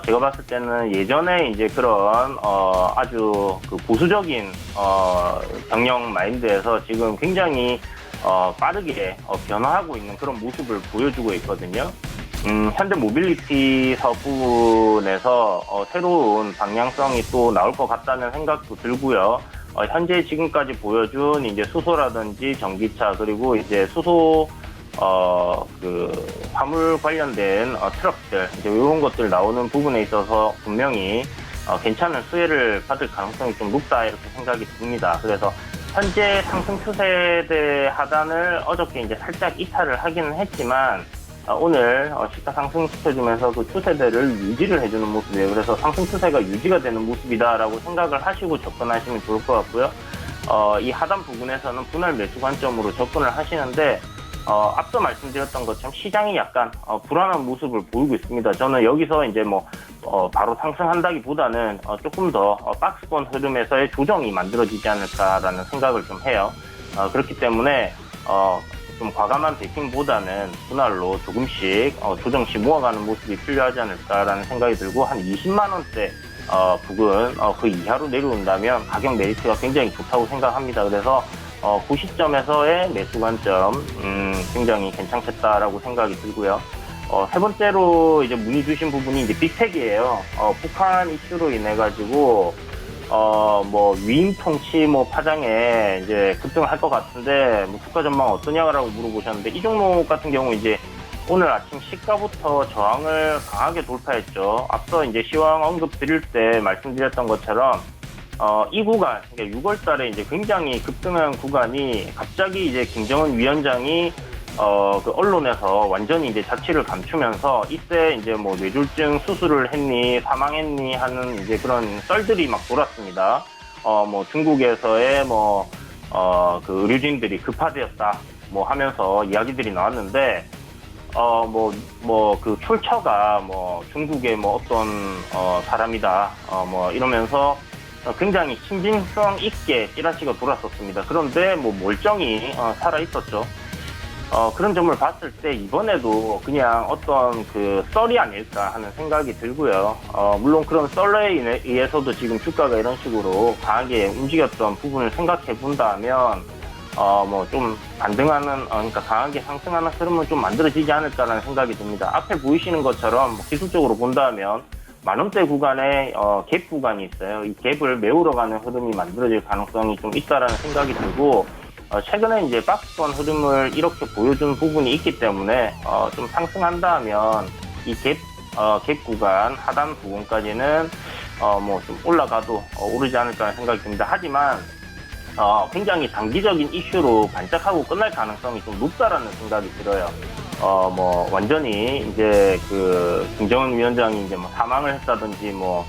제가 봤을 때는 예전에 이제 그런 아주 그 보수적인 경영 마인드에서 지금 굉장히 빠르게 변화하고 있는 그런 모습을 보여주고 있거든요. 현대 모빌리티 사업 부분에서 새로운 방향성이 또 나올 것 같다는 생각도 들고요. 현재 지금까지 보여준 이제 수소라든지 전기차 그리고 이제 수소 그 화물 관련된 트럭들 이제 이런 것들 나오는 부분에 있어서 분명히 괜찮은 수혜를 받을 가능성이 좀 높다 이렇게 생각이 듭니다. 그래서 현재 상승 추세대 하단을 어저께 이제 살짝 이탈을 하기는 했지만 오늘 시가 상승시켜주면서 그 추세대를 유지를 해주는 모습이에요. 그래서 상승 추세가 유지가 되는 모습이다라고 생각을 하시고 접근하시면 좋을 것 같고요. 이 하단 부분에서는 분할 매수 관점으로 접근을 하시는데 앞서 말씀드렸던 것처럼 시장이 약간 불안한 모습을 보이고 있습니다. 저는 여기서 이제 바로 상승한다기보다는 조금 더 박스권 흐름에서의 조정이 만들어지지 않을까라는 생각을 좀 해요. 그렇기 때문에 좀 과감한 베팅보다는 분할로 조금씩 조정시 모아가는 모습이 필요하지 않을까라는 생각이 들고 한 20만 원대 부근 그 이하로 내려온다면 가격 메리트가 굉장히 좋다고 생각합니다. 그래서 그 시점에서의 매수 관점 굉장히 괜찮겠다라고 생각이 들고요. 세 번째로 이제 문의 주신 부분이 이제 빅텍이에요. 북한 이슈로 인해 가지고 위임 통치 파장에 이제 급등을 할 것 같은데 주가 전망 어떠냐라고 물어보셨는데 이 종목 같은 경우 이제 오늘 아침 시가부터 저항을 강하게 돌파했죠. 앞서 이제 시황 언급 드릴 때 말씀드렸던 것처럼 이 구간, 그러니까 6월 달에 이제 굉장히 급등한 구간이 갑자기 이제 김정은 위원장이 그 언론에서 완전히 이제 자취를 감추면서 이때 이제 뇌졸중 수술을 했니, 사망했니 하는 이제 그런 썰들이 막 돌았습니다. 중국에서의 그 의료진들이 급파되었다 하면서 이야기들이 나왔는데 그 출처가 중국의 어떤 사람이다 이러면서 굉장히 신빙성 있게 찌라시가 돌았었습니다. 그런데 멀쩡히 살아 있었죠. 그런 점을 봤을 때 이번에도 그냥 어떤 그 썰이 아닐까 하는 생각이 들고요. 물론 그런 썰에 의해서도 지금 주가가 이런 식으로 강하게 움직였던 부분을 생각해 본다면 좀 반등하는 그러니까 강하게 상승하는 흐름은 좀 만들어지지 않을까라는 생각이 듭니다. 앞에 보이시는 것처럼 기술적으로 본다면 만원대 구간에 갭 구간이 있어요. 이 갭을 메우러 가는 흐름이 만들어질 가능성이 좀 있다라는 생각이 들고, 최근에 이제 박스권 흐름을 이렇게 보여준 부분이 있기 때문에 좀 상승한다 하면 이 갭 구간 하단 부분까지는 뭐 좀 올라가도 오르지 않을까 생각이 듭니다. 하지만 굉장히 단기적인 이슈로 반짝하고 끝날 가능성이 좀 높다라는 생각이 들어요. 뭐 완전히 이제 그 김정은 위원장이 이제 뭐 사망을 했다든지 뭐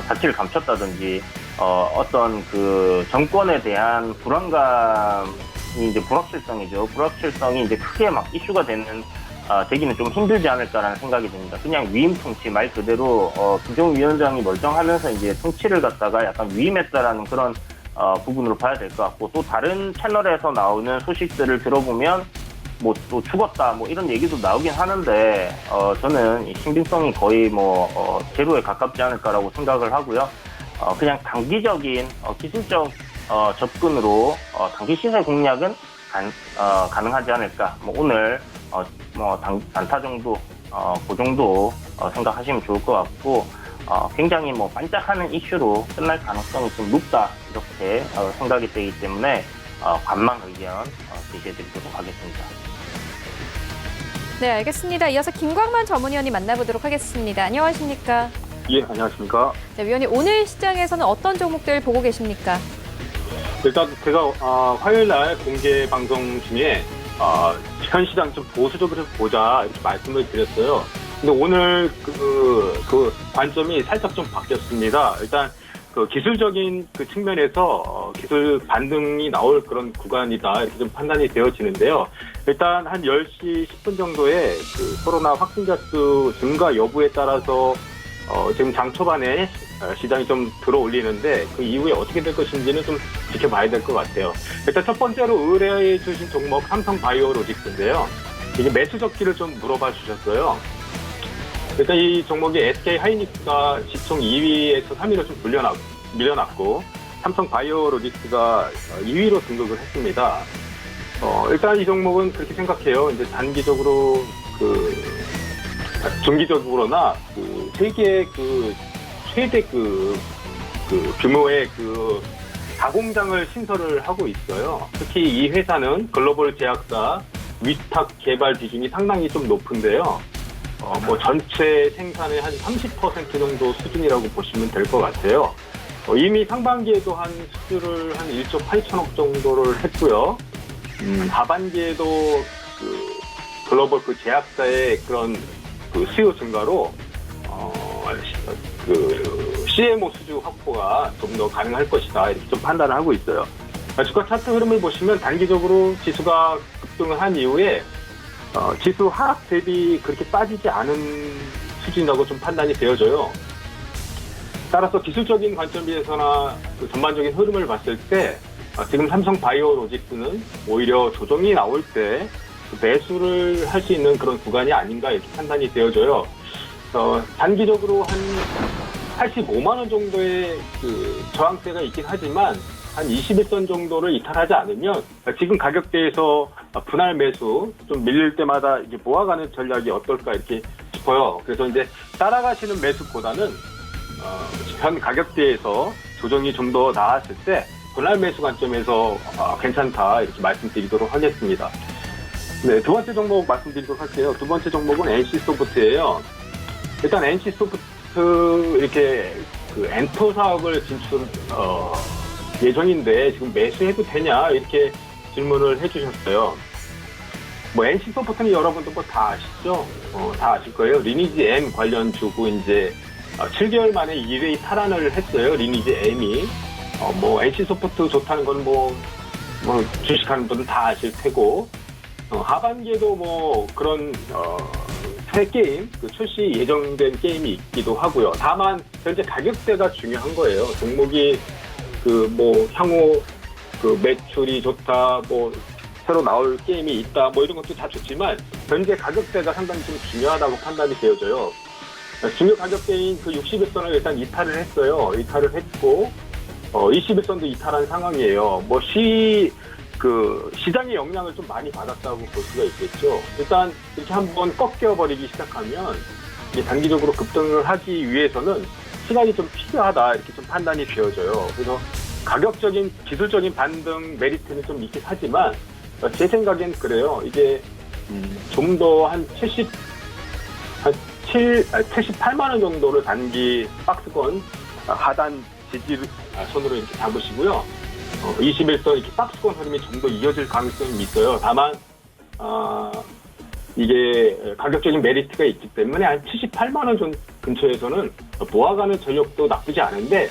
자취를 감췄다든지 어떤 그 정권에 대한 불안감이 이제 불확실성이죠. 불확실성이 이제 크게 막 이슈가 되기는 좀 힘들지 않을까라는 생각이 듭니다. 그냥 위임 통치 말 그대로 김정은 위원장이 멀쩡하면서 이제 통치를 갖다가 약간 위임했다라는 그런 부분으로 봐야 될 것 같고, 또 다른 채널에서 나오는 소식들을 들어보면 뭐 또 죽었다 뭐 이런 얘기도 나오긴 하는데 저는 이 신빙성이 거의 뭐 제로에 가깝지 않을까라고 생각을 하고요. 그냥 단기적인 기술적 접근으로 단기 시세 공략은 가능하지 않을까. 뭐 오늘 뭐 단타 정도 그 정도 생각하시면 좋을 것 같고, 굉장히 뭐 반짝하는 이슈로 끝날 가능성이 좀 높다 이렇게 생각이 되기 때문에 관망 의견 제시해드리도록 하겠습니다. 네, 알겠습니다. 이어서 김광만 전문위원님 만나보도록 하겠습니다. 안녕하십니까? 예, 안녕하십니까. 네, 위원님, 오늘 시장에서는 어떤 종목들 보고 계십니까? 일단 제가 화요일 날 공개 방송 중에 현 시장 좀 보수적으로 보자 이렇게 말씀을 드렸어요. 근데 오늘 그 관점이 살짝 좀 바뀌었습니다. 일단 그 기술적인 그 측면에서 기술 반등이 나올 그런 구간이다 이렇게 좀 판단이 되어지는데요. 일단 한 10시 10분 정도에 그 코로나 확진자 수 증가 여부에 따라서 지금 장 초반에 시장이 좀 들어올리는데 그 이후에 어떻게 될 것인지는 좀 지켜봐야 될 것 같아요. 일단 첫 번째로 의뢰해 주신 종목 삼성바이오로직스인데요. 이게 매수 적기를 좀 물어봐 주셨어요. 일단 이 종목이 SK 하이닉스가 시총 2위에서 3위로 좀 밀려났고 삼성바이오로직스가 2위로 등극을 했습니다. 일단 이 종목은 그렇게 생각해요. 이제 단기적으로 중기적으로나 세계 최대 규모의 가공장을 신설을 하고 있어요. 특히 이 회사는 글로벌 제약사 위탁 개발 비중이 상당히 좀 높은데요. 뭐 전체 생산의 한 30% 정도 수준이라고 보시면 될 것 같아요. 이미 상반기에도 한 수주를 한 1조 8천억 정도를 했고요. 하반기에도 글로벌 제약사의 그런 수요 증가로 CMO 수주 확보가 좀 더 가능할 것이다 이렇게 좀 판단을 하고 있어요. 주가 차트 흐름을 보시면 단기적으로 지수가 급등을 한 이후에 지수 하락 대비 그렇게 빠지지 않은 수준이라고 좀 판단이 되어져요. 따라서 기술적인 관점에서나 전반적인 흐름을 봤을 때 지금 삼성바이오로직스는 오히려 조정이 나올 때 매수를 할 수 있는 그런 구간이 아닌가 이렇게 판단이 되어져요. 단기적으로 한 85만 원 정도의 저항대가 있긴 하지만 한 21선 정도를 이탈하지 않으면 지금 가격대에서 분할 매수 좀 밀릴 때마다 이제 모아가는 전략이 어떨까 이렇게 싶어요. 그래서 이제 따라가시는 매수보다는 현 가격대에서 조정이 좀 더 나았을 때 분할 매수 관점에서 괜찮다 이렇게 말씀드리도록 하겠습니다. 네, 두 번째 종목 말씀드리도록 할게요. 두 번째 종목은 NC소프트예요. 일단 NC소프트 이렇게 엔터 사업을 진출 예정인데 지금 매수해도 되냐 이렇게 질문을 해주셨어요. 뭐 NC소프트는 여러분도 뭐 다 아시죠? 다 아실 거예요. 리니지 M 관련 주고 이제 7개월 만에 2회 탈환을 했어요. 리니지 M이 뭐 NC소프트 좋다는 건 뭐 주식하는 분은 다 아실 테고 하반기에도 뭐 그런 새 게임 출시 예정된 게임이 있기도 하고요. 다만 현재 가격대가 중요한 거예요. 종목이 뭐 향후 매출이 좋다, 뭐 새로 나올 게임이 있다, 뭐 이런 것도 다 좋지만 현재 가격대가 상당히 좀 중요하다고 판단이 되어져요. 중요 가격대인 60일선을 일단 이탈을 했어요. 이탈을 했고 20일선도 이탈한 상황이에요. 뭐 시장의 영향을 좀 많이 받았다고 볼 수가 있겠죠. 일단 이렇게 한번 꺾여버리기 시작하면 이게 단기적으로 급등을 하기 위해서는 시간이 좀 필요하다 이렇게 좀 판단이 되어져요. 그래서 가격적인 기술적인 반등 메리트는 좀 있긴 하지만 제 생각엔 그래요. 이게 좀 더 한 78만 원 정도를 단기 박스권 하단 지지선으로 이렇게 잡으시고요. 21선 이렇게 박스권 흐름이 좀 더 이어질 가능성이 있어요. 다만 이게 가격적인 메리트가 있기 때문에 한 78만 원 근처에서는 모아가는 전력도 나쁘지 않은데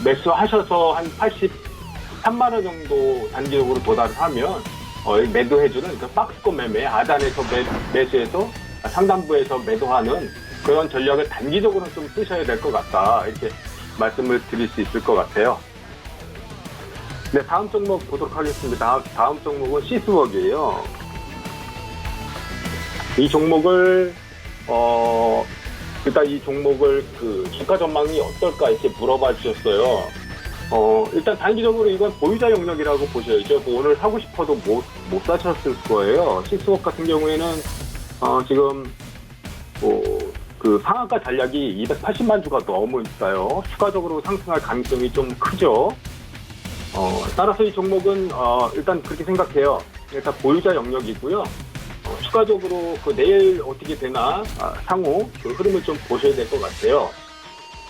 매수하셔서 한 83만 원 정도 단기적으로 도달을 하면 매도해주는 그 박스권 매매 하단에서 매수해서 상단부에서 매도하는 그런 전략을 단기적으로 좀 쓰셔야 될 것 같다 이렇게 말씀을 드릴 수 있을 것 같아요. 네, 다음 종목 보도록 하겠습니다. 다음 종목은 시스웍이에요. 이 종목을 일단 이 종목을 그 주가 전망이 어떨까 이렇게 물어봐 주셨어요. 일단 단기적으로 이건 보유자 영역이라고 보셔야죠. 뭐 오늘 사고 싶어도 못 사셨을 거예요. 시스웍 같은 경우에는 지금 그 상한가 잔량이 280만 주가 넘으니까요. 추가적으로 상승할 가능성이 좀 크죠. 따라서 이 종목은 일단 그렇게 생각해요. 일단 보유자 영역이고요. 추가적으로 그 내일 어떻게 되나 향후 그 흐름을 좀 보셔야 될 것 같아요.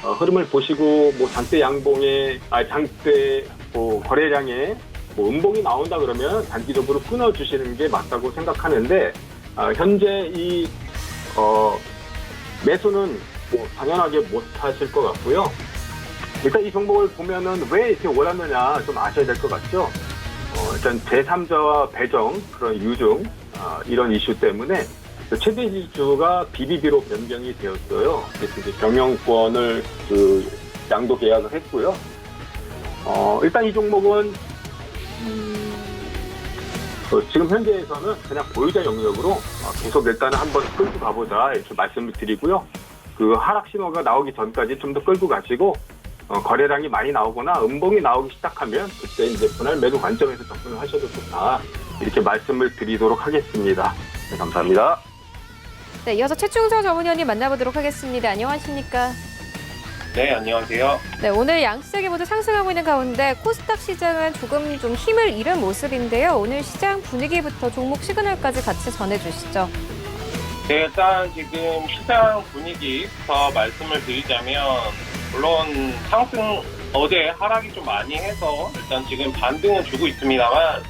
흐름을 보시고 뭐 장대 양봉에 장대 거래량에 뭐 음봉이 나온다 그러면 단기적으로 끊어주시는 게 맞다고 생각하는데 현재 이 매수는 뭐 당연하게 못 하실 것 같고요. 일단 이 종목을 보면은 왜 이렇게 올랐느냐 좀 아셔야 될 것 같죠. 일단 제3자와 배정 그런 유증 이런 이슈 때문에 최대 지주가 BBB로 변경이 되었어요. 그래서 이제 경영권을 그 양도 계약을 했고요. 일단 이 종목은 지금 현재에서는 그냥 보유자 영역으로 계속 일단은 한번 끌고 가보자 이렇게 말씀을 드리고요. 그 하락 신호가 나오기 전까지 좀 더 끌고 가시고 거래량이 많이 나오거나 음봉이 나오기 시작하면 그때 이제 분할 매도 관점에서 접근을 하셔도 좋다 이렇게 말씀을 드리도록 하겠습니다. 네, 감사합니다. 네, 이어서 최충성 전문위원님 만나보도록 하겠습니다. 안녕하십니까? 네, 안녕하세요. 네, 오늘 양시장이 모두 상승하고 있는 가운데 코스닥 시장은 조금 좀 힘을 잃은 모습인데요. 오늘 시장 분위기부터 종목 시그널까지 같이 전해주시죠. 네, 일단 지금 시장 분위기부터 말씀을 드리자면 물론 상승 어제 하락이 좀 많이 해서 일단 지금 반등은 주고 있습니다만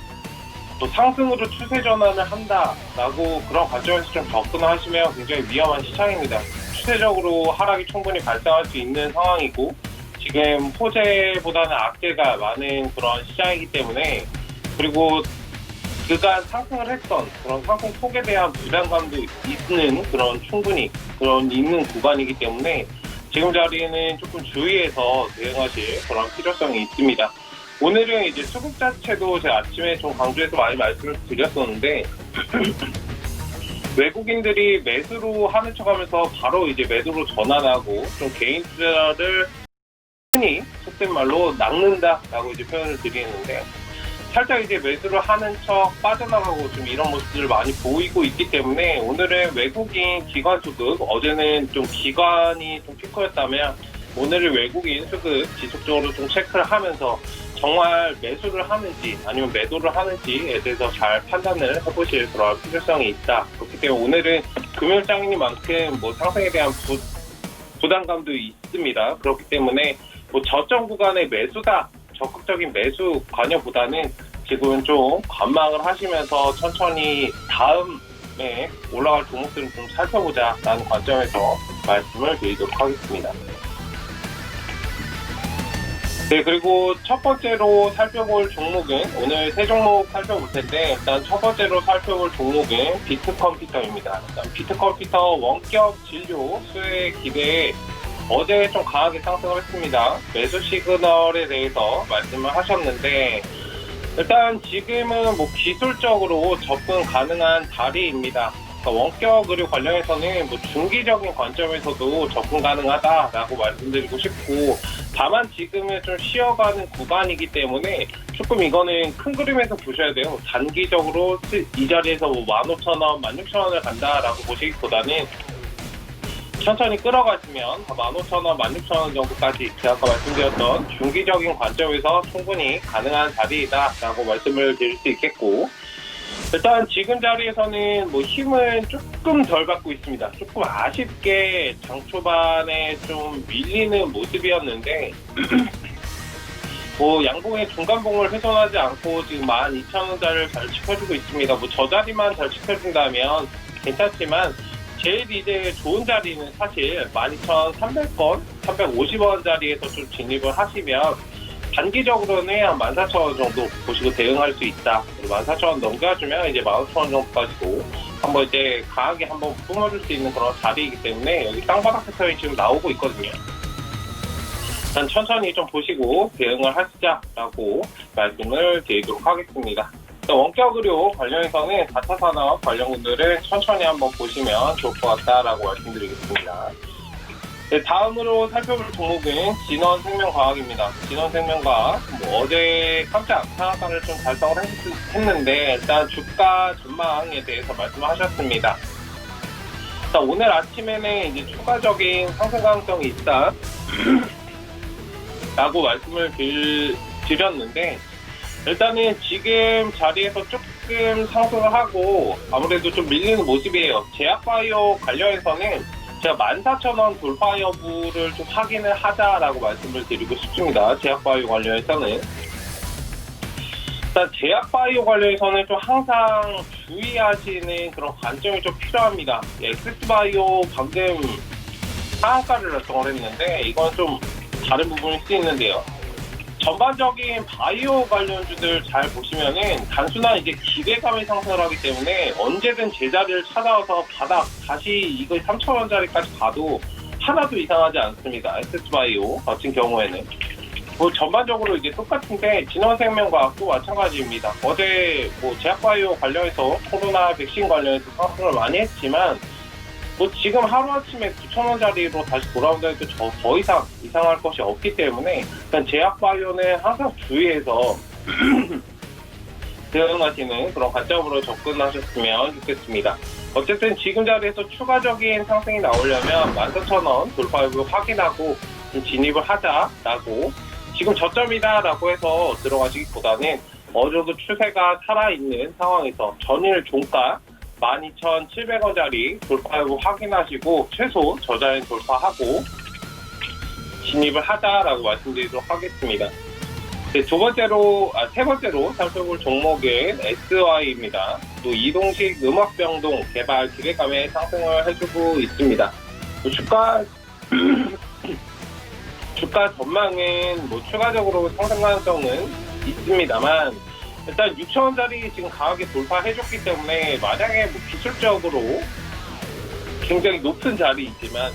또 상승으로 추세 전환을 한다라고 그런 관점에서 좀 접근하시면 굉장히 위험한 시장입니다. 추세적으로 하락이 충분히 발생할 수 있는 상황이고 지금 호재보다는 악재가 많은 그런 시장이기 때문에 그리고 그간 상승을 했던 그런 상승 폭에 대한 부담감도 있는 그런 충분히 그런 있는 구간이기 때문에 지금 자리는 조금 주의해서 대응하실 그런 필요성이 있습니다. 오늘은 이제 수급 자체도 제가 아침에 좀 강조해서 많이 말씀을 드렸었는데 외국인들이 매수로 하는 척하면서 바로 이제 매도로 전환하고 좀 개인 투자를 흔히 속된 말로 낚는다라고 이제 표현을 드리는데 살짝 이제 매수를 하는 척 빠져나가고 좀 이런 모습들을 많이 보이고 있기 때문에 오늘은 외국인 기관 수급 어제는 좀 기관이 좀 피크였다면 오늘은 외국인 수급 지속적으로 좀 체크를 하면서 정말 매수를 하는지 아니면 매도를 하는지에 대해서 잘 판단을 해보실 그런 필요성이 있다. 그렇기 때문에 오늘은 금요일장이니만큼 뭐 상승에 대한 부담감도 있습니다. 그렇기 때문에 뭐 저점 구간의 매수다, 적극적인 매수 관여보다는 지금은 좀 관망을 하시면서 천천히 다음에 올라갈 종목들을 좀 살펴보자라는 관점에서 말씀을 드리도록 하겠습니다. 네, 그리고 첫 번째로 살펴볼 종목은 오늘 세 종목 살펴볼 텐데 일단 첫 번째로 살펴볼 종목은 비트컴퓨터입니다. 일단 비트컴퓨터 원격 진료 수혜 기대에 어제 좀 강하게 상승을 했습니다. 매수 시그널에 대해서 말씀을 하셨는데 일단 지금은 뭐 기술적으로 접근 가능한 자리입니다. 원격 의료 관련해서는 뭐 중기적인 관점에서도 접근 가능하다라고 말씀드리고 싶고 다만 지금은 좀 쉬어가는 구간이기 때문에 조금 이거는 큰 그림에서 보셔야 돼요. 단기적으로 이 자리에서 뭐 15,000원, 16,000원을 간다라고 보시기보다는 천천히 끌어가시면 15,000원, 16,000원 정도까지 제가 아까 말씀드렸던 중기적인 관점에서 충분히 가능한 자리이다라고 말씀을 드릴 수 있겠고, 일단 지금 자리에서는 뭐 힘은 조금 덜 받고 있습니다. 조금 아쉽게 장 초반에 좀 밀리는 모습이었는데 뭐 양봉의 중간봉을 훼손하지 않고 지금 12,000원짜리를 잘 지켜주고 있습니다. 뭐 저 자리만 잘 지켜준다면 괜찮지만 제일 이제 좋은 자리는 사실 12,300원, 350원 자리에서 좀 진입을 하시면 단기적으로는 한 14,000원 정도 보시고 대응할 수 있다. 14,000원 넘겨주면 이제 15,000원 정도까지도 한번 이제 강하게 한번 뿜어줄 수 있는 그런 자리이기 때문에 여기 땅바닥 패턴이 지금 나오고 있거든요. 일단 천천히 좀 보시고 대응을 하시자라고 말씀을 드리도록 하겠습니다. 원격 의료 관련해서는 4차 산업 관련분들은 천천히 한번 보시면 좋을 것 같다라고 말씀드리겠습니다. 네, 다음으로 살펴볼 종목은 진원생명과학입니다. 진원생명과학 어제 깜짝 상한가를 좀 달성을 했는데 일단 주가 전망에 대해서 말씀하셨습니다. 일단 오늘 아침에는 이제 추가적인 상승 가능성이 있다 라고 말씀을 드렸는데, 일단은 지금 자리에서 조금 상승을 하고 아무래도 좀 밀리는 모습이에요. 제약바이오 관련해서는 제가 14,000원 돌파 여부를 좀 확인을 하자라고 말씀을 드리고 싶습니다. 제약바이오 관련해서는. 일단 제약바이오 관련해서는 좀 항상 주의하시는 그런 관점이 좀 필요합니다. 엑세스바이오 방금 상한가를 달성을 했는데 이건 좀 다른 부분일 수 있는데요. 전반적인 바이오 관련주들 잘 보시면은 단순한 이제 기대감이 상승을 하기 때문에 언제든 제자리를 찾아와서 바닥 다시 이거 3,000원짜리까지 가도 하나도 이상하지 않습니다. SS바이오 같은 경우에는 뭐 전반적으로 이제 똑같은데 진원생명과학도 마찬가지입니다. 어제 뭐 제약바이오 관련해서 코로나 백신 관련해서 상승을 많이 했지만 뭐 지금 하루아침에 9,000원짜리로 다시 돌아온다 해도 더 이상 이상할 것이 없기 때문에 일단 제약바이오는 항상 주의해서 대응하시는 그런 관점으로 접근하셨으면 좋겠습니다. 어쨌든 지금 자리에서 추가적인 상승이 나오려면 14,000원 돌파 여부 확인하고 좀 진입을 하자라고, 지금 저점이다라고 해서 들어가시기보다는 어느 정도 추세가 살아있는 상황에서 전일 종가 12,700원짜리 돌파 여부 확인하시고 최소 저자인 돌파하고 진입을 하자라고 말씀드리도록 하겠습니다. 네, 세 번째로 살펴볼 종목은 SY입니다. 또 이동식 음악병동 개발 기대감에 상승을 해주고 있습니다. 주가 전망은 뭐 추가적으로 상승 가능성은 있습니다만 일단 6,000원짜리 지금 강하게 돌파해줬기 때문에 만약에 뭐 기술적으로 굉장히 높은 자리이지만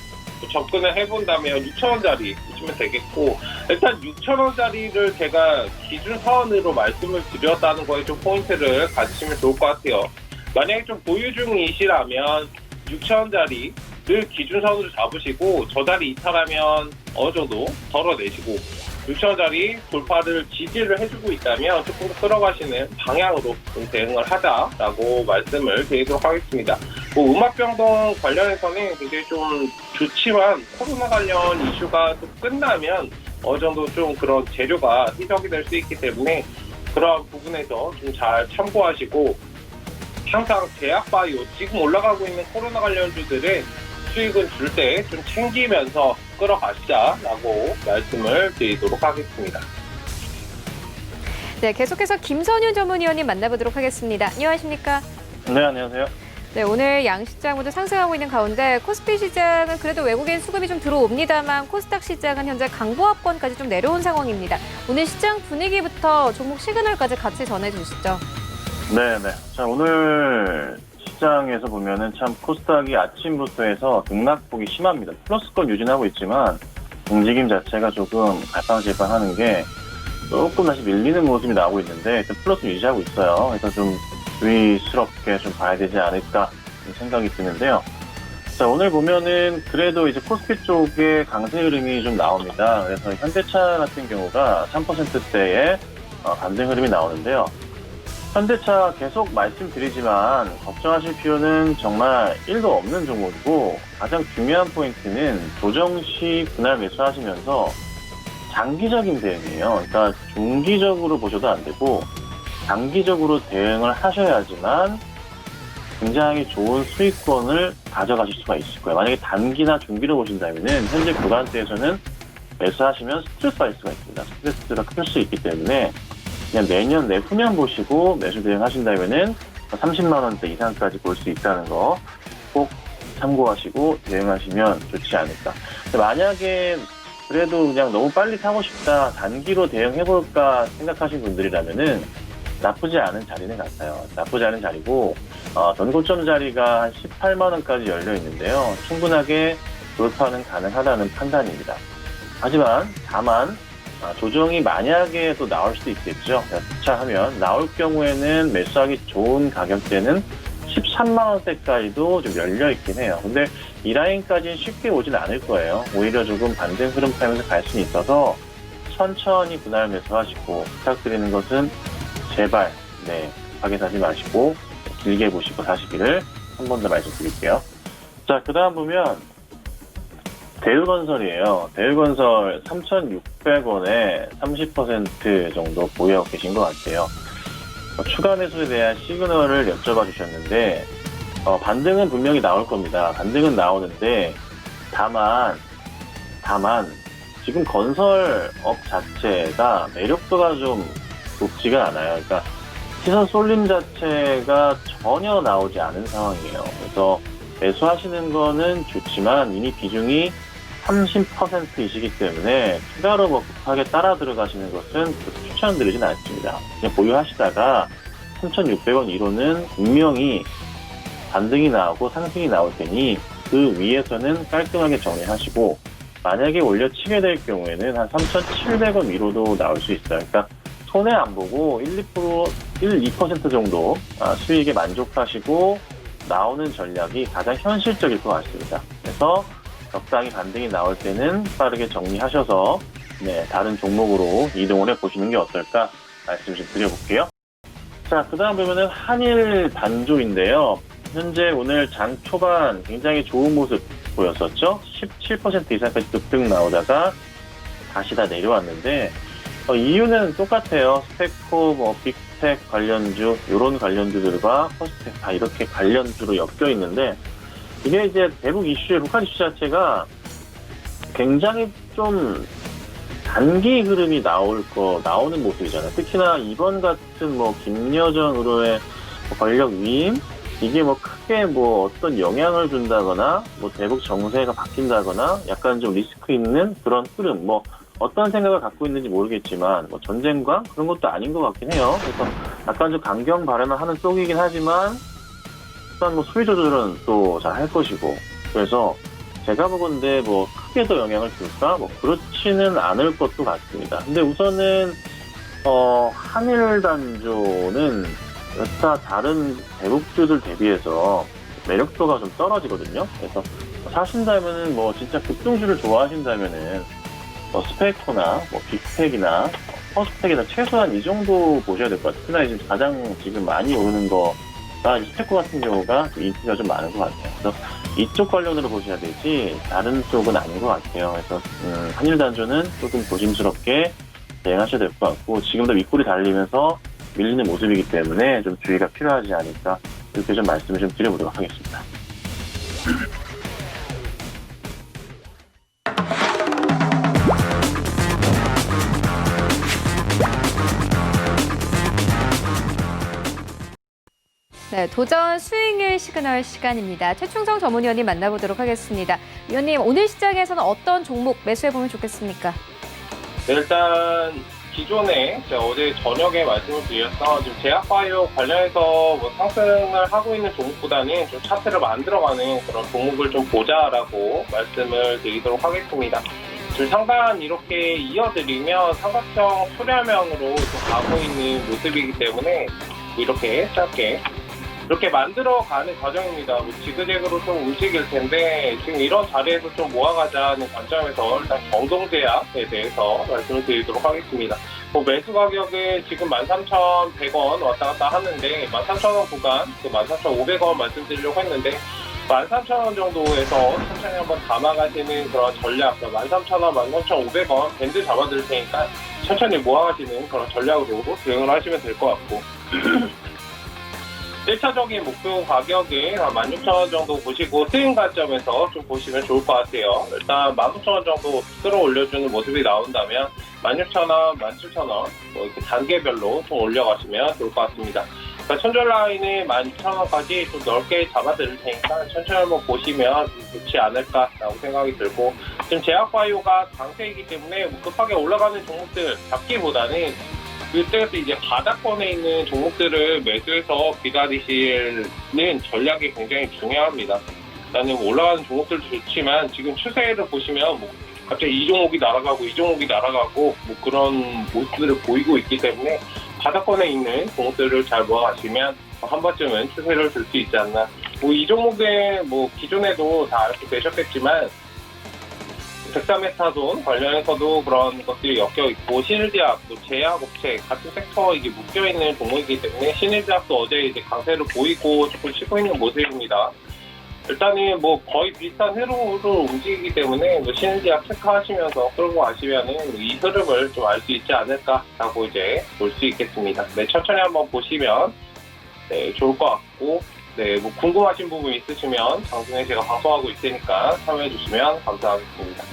접근을 해본다면 6,000원짜리 보시면 되겠고, 일단 6,000원짜리를 제가 기준선으로 말씀을 드렸다는 거에 좀 포인트를 가지시면 좋을 것 같아요. 만약에 좀 보유 중이시라면 6,000원짜리를 기준선으로 잡으시고 저 자리 이탈하면 어느 정도 덜어내시고 6,000원짜리 돌파를 지지를 해주고 있다면 조금 더 끌어가시는 방향으로 좀 대응을 하자라고 말씀을 드리도록 하겠습니다. 뭐 음악병동 관련해서는 굉장히 좀 좋지만 코로나 관련 이슈가 또 끝나면 어느 정도 좀 그런 재료가 희석이 될 수 있기 때문에 그런 부분에서 좀 잘 참고하시고, 항상 제약바이오 지금 올라가고 있는 코로나 관련주들은 수익은 줄 때 좀 챙기면서 끌어가시자라고 말씀을 드리도록 하겠습니다. 네, 계속해서 김선윤 전문위원님 만나보도록 하겠습니다. 안녕하십니까? 네, 안녕하세요. 네, 오늘 양시장 모두 상승하고 있는 가운데 코스피 시장은 그래도 외국인 수급이 좀 들어옵니다만 코스닥 시장은 현재 강보합권까지 좀 내려온 상황입니다. 오늘 시장 분위기부터 종목 시그널까지 같이 전해주시죠. 네네. 자, 오늘 시장에서 보면은 참 코스닥이 아침부터 해서 등락폭이 심합니다. 플러스권 유지하고 있지만 움직임 자체가 조금 갈팡질팡하는 게 조금 다시 밀리는 모습이 나오고 있는데 일단 플러스 유지하고 있어요. 그래서 좀 주의스럽게 좀 봐야 되지 않을까 생각이 드는데요. 자, 오늘 보면은 그래도 이제 코스피 쪽에 강세 흐름이 좀 나옵니다. 그래서 현대차 같은 경우가 3%대의 반등 흐름이 나오는데요. 현대차 계속 말씀드리지만 걱정하실 필요는 정말 1도 없는 종목이고 가장 중요한 포인트는 조정 시 분할 매수하시면서 장기적인 대응이에요. 그러니까 중기적으로 보셔도 안 되고 장기적으로 대응을 하셔야지만 굉장히 좋은 수익권을 가져가실 수가 있을 거예요. 만약에 단기나 중기로 보신다면은 현재 구간대에서는 매수하시면 스트레스 받을 수가 있습니다. 스트레스가 클 수 있기 때문에 그냥 내년, 내후년 보시고 매수 대응하신다면은 30만 원대 이상까지 볼 수 있다는 거 꼭 참고하시고 대응하시면 좋지 않을까. 근데 만약에 그래도 그냥 너무 빨리 사고 싶다, 단기로 대응해볼까 생각하신 분들이라면은 나쁘지 않은 자리는 같아요. 나쁘지 않은 자리고, 전고점 자리가 한 18만 원까지 열려 있는데요. 충분하게 돌파는 가능하다는 판단입니다. 하지만 다만 조정이 만약에 또 나올 수도 있겠죠. 주차하면 나올 경우에는 매수하기 좋은 가격대는 13만 원대까지도 좀 열려 있긴 해요. 근데 이 라인까지는 쉽게 오진 않을 거예요. 오히려 조금 반등 흐름 타면서 갈 수는 있어서 천천히 분할 매수하시고, 부탁드리는 것은 제발 급하게 사지 마시고 길게 보시고 사시기를 한 번 더 말씀드릴게요. 자, 그 다음 보면 대우건설이에요. 대우건설 3,600원에 30% 정도 보유하고 계신 것 같아요. 추가 매수에 대한 시그널을 여쭤봐 주셨는데, 반등은 분명히 나올 겁니다. 반등은 나오는데, 다만, 지금 건설업 자체가 매력도가 좀 높지가 않아요. 그러니까 시선 쏠림 자체가 전혀 나오지 않은 상황이에요. 그래서 매수하시는 거는 좋지만 이미 비중이 30%이시기 때문에 추가로 급하게 따라 들어가시는 것은 추천드리진 않습니다. 그냥 보유하시다가 3,600원 이로는 분명히 반등이 나오고 상승이 나올 테니 그 위에서는 깔끔하게 정리하시고, 만약에 올려치게 될 경우에는 한 3,700원 위로도 나올 수 있어요. 그러니까 손해 안 보고 2% 정도 수익에 만족하시고 나오는 전략이 가장 현실적일 것 같습니다. 그래서 적당히 반등이 나올 때는 빠르게 정리하셔서 다른 종목으로 이동을 해보시는 게 어떨까 말씀 좀 드려볼게요. 자, 그 다음 보면은 한일 단조인데요. 현재 오늘 장 초반 굉장히 좋은 모습 보였었죠. 17% 이상까지 급등 나오다가 다시 다 내려왔는데, 이유는 똑같아요. 스펙코, 빅텍 관련주, 이런 관련주들과 퍼스텍 다 이렇게 관련주로 엮여 있는데, 이게 이제 대북 이슈의 북한 이슈 자체가 굉장히 좀 단기 흐름이 나오는 모습이잖아요. 특히나 이번 같은 김여정 의료의 권력 위임, 이게 크게 어떤 영향을 준다거나, 대북 정세가 바뀐다거나, 약간 좀 리스크 있는 그런 흐름, 어떤 생각을 갖고 있는지 모르겠지만, 전쟁과 그런 것도 아닌 것 같긴 해요. 그래서 약간 좀 강경 발언을 하는 쪽이긴 하지만, 일단 수위 조절은 또 잘 할 것이고, 그래서 제가 보건대 크게 더 영향을 줄까? 그렇지는 않을 것도 같습니다. 근데 우선은, 한일 단조는 여타 다른 대북주들 대비해서 매력도가 좀 떨어지거든요. 그래서 사신다면은 진짜 급등주를 좋아하신다면은 스펙코나 빅텍이나 퍼스텍이나 최소한 이 정도 보셔야 될 것 같아요. 특히나 가장 지금 많이 오르는 거가 스펙코 같은 경우가 인기가 좀 많은 것 같아요. 그래서 이쪽 관련으로 보셔야 되지 다른 쪽은 아닌 것 같아요. 그래서 한일 단조는 조금 조심스럽게 대응하셔야 될 것 같고, 지금도 윗골이 달리면서 밀리는 모습이기 때문에 좀 주의가 필요하지 않을까, 이렇게 좀 말씀을 좀 드려보도록 하겠습니다. 네, 도전 수익률 시그널 시간입니다. 최충성 전문위원님 만나보도록 하겠습니다. 위원님, 오늘 시장에서는 어떤 종목 매수해보면 좋겠습니까? 네, 일단 기존에 제가 어제 저녁에 말씀을 드렸던 지금 제약바이오 관련해서 상승을 하고 있는 종목보다는 좀 차트를 만들어가는 그런 종목을 좀 보자라고 말씀을 드리도록 하겠습니다. 지금 상단 이렇게 이어드리면 삼각형 수렴형으로 좀 가고 있는 모습이기 때문에 이렇게 짧게 이렇게 만들어가는 과정입니다. 지그재그로 좀 움직일 텐데 지금 이런 자리에서 좀 모아가자는 관점에서 일단 경동제약에 대해서 말씀을 드리도록 하겠습니다. 매수 가격은 지금 13,100원 왔다 갔다 하는데 13,000원 구간, 13,500원 말씀드리려고 했는데 13,000원 정도에서 천천히 한번 담아가시는 그런 전략, 13,000원, 13,500원 밴드 잡아드릴 테니까 천천히 모아가시는 그런 전략으로 대응을 하시면 될 것 같고 1차적인 목표 가격은 한 16,000원 정도 보시고 스윙 관점에서 좀 보시면 좋을 것 같아요. 일단 19,000원 정도 끌어올려주는 모습이 나온다면 16,000원, 17,000원 뭐 이렇게 단계별로 좀 올려가시면 좋을 것 같습니다. 그러니까 손절 라인은 12,000원까지 좀 넓게 잡아드릴 테니까 천천히 한번 보시면 좋지 않을까라고 생각이 들고 지금 제약바이오가 강세이기 때문에 급하게 올라가는 종목들 잡기보다는 그때부터 이제 바닥권에 있는 종목들을 매수해서 기다리시는 전략이 굉장히 중요합니다. 일단은 올라가는 종목들도 좋지만 지금 추세를 보시면 뭐 갑자기 이 종목이 날아가고 이 종목이 날아가고 뭐 그런 모습들을 보이고 있기 때문에 바닥권에 있는 종목들을 잘 모아가시면 한 번쯤은 추세를 줄 수 있지 않나. 뭐 이 종목에 뭐 기존에도 다 알고 계셨겠지만 백사메타손 관련해서도 그런 것들이 엮여있고, 신일제약, 또 제약업체, 같은 섹터 이게 묶여있는 종목이기 때문에 신일제약도 어제 이제 강세를 보이고 조금 쉬고 있는 모습입니다. 일단은 뭐 거의 비슷한 흐름으로 움직이기 때문에 뭐 신일제약 체크하시면서 끌고 가시면은 이 흐름을 좀 알 수 있지 않을까라고 이제 볼 수 있겠습니다. 네, 천천히 한번 보시면 네, 좋을 것 같고, 네, 뭐 궁금하신 부분 있으시면 장중에 제가 방송하고 있으니까 참여해 주시면 감사하겠습니다.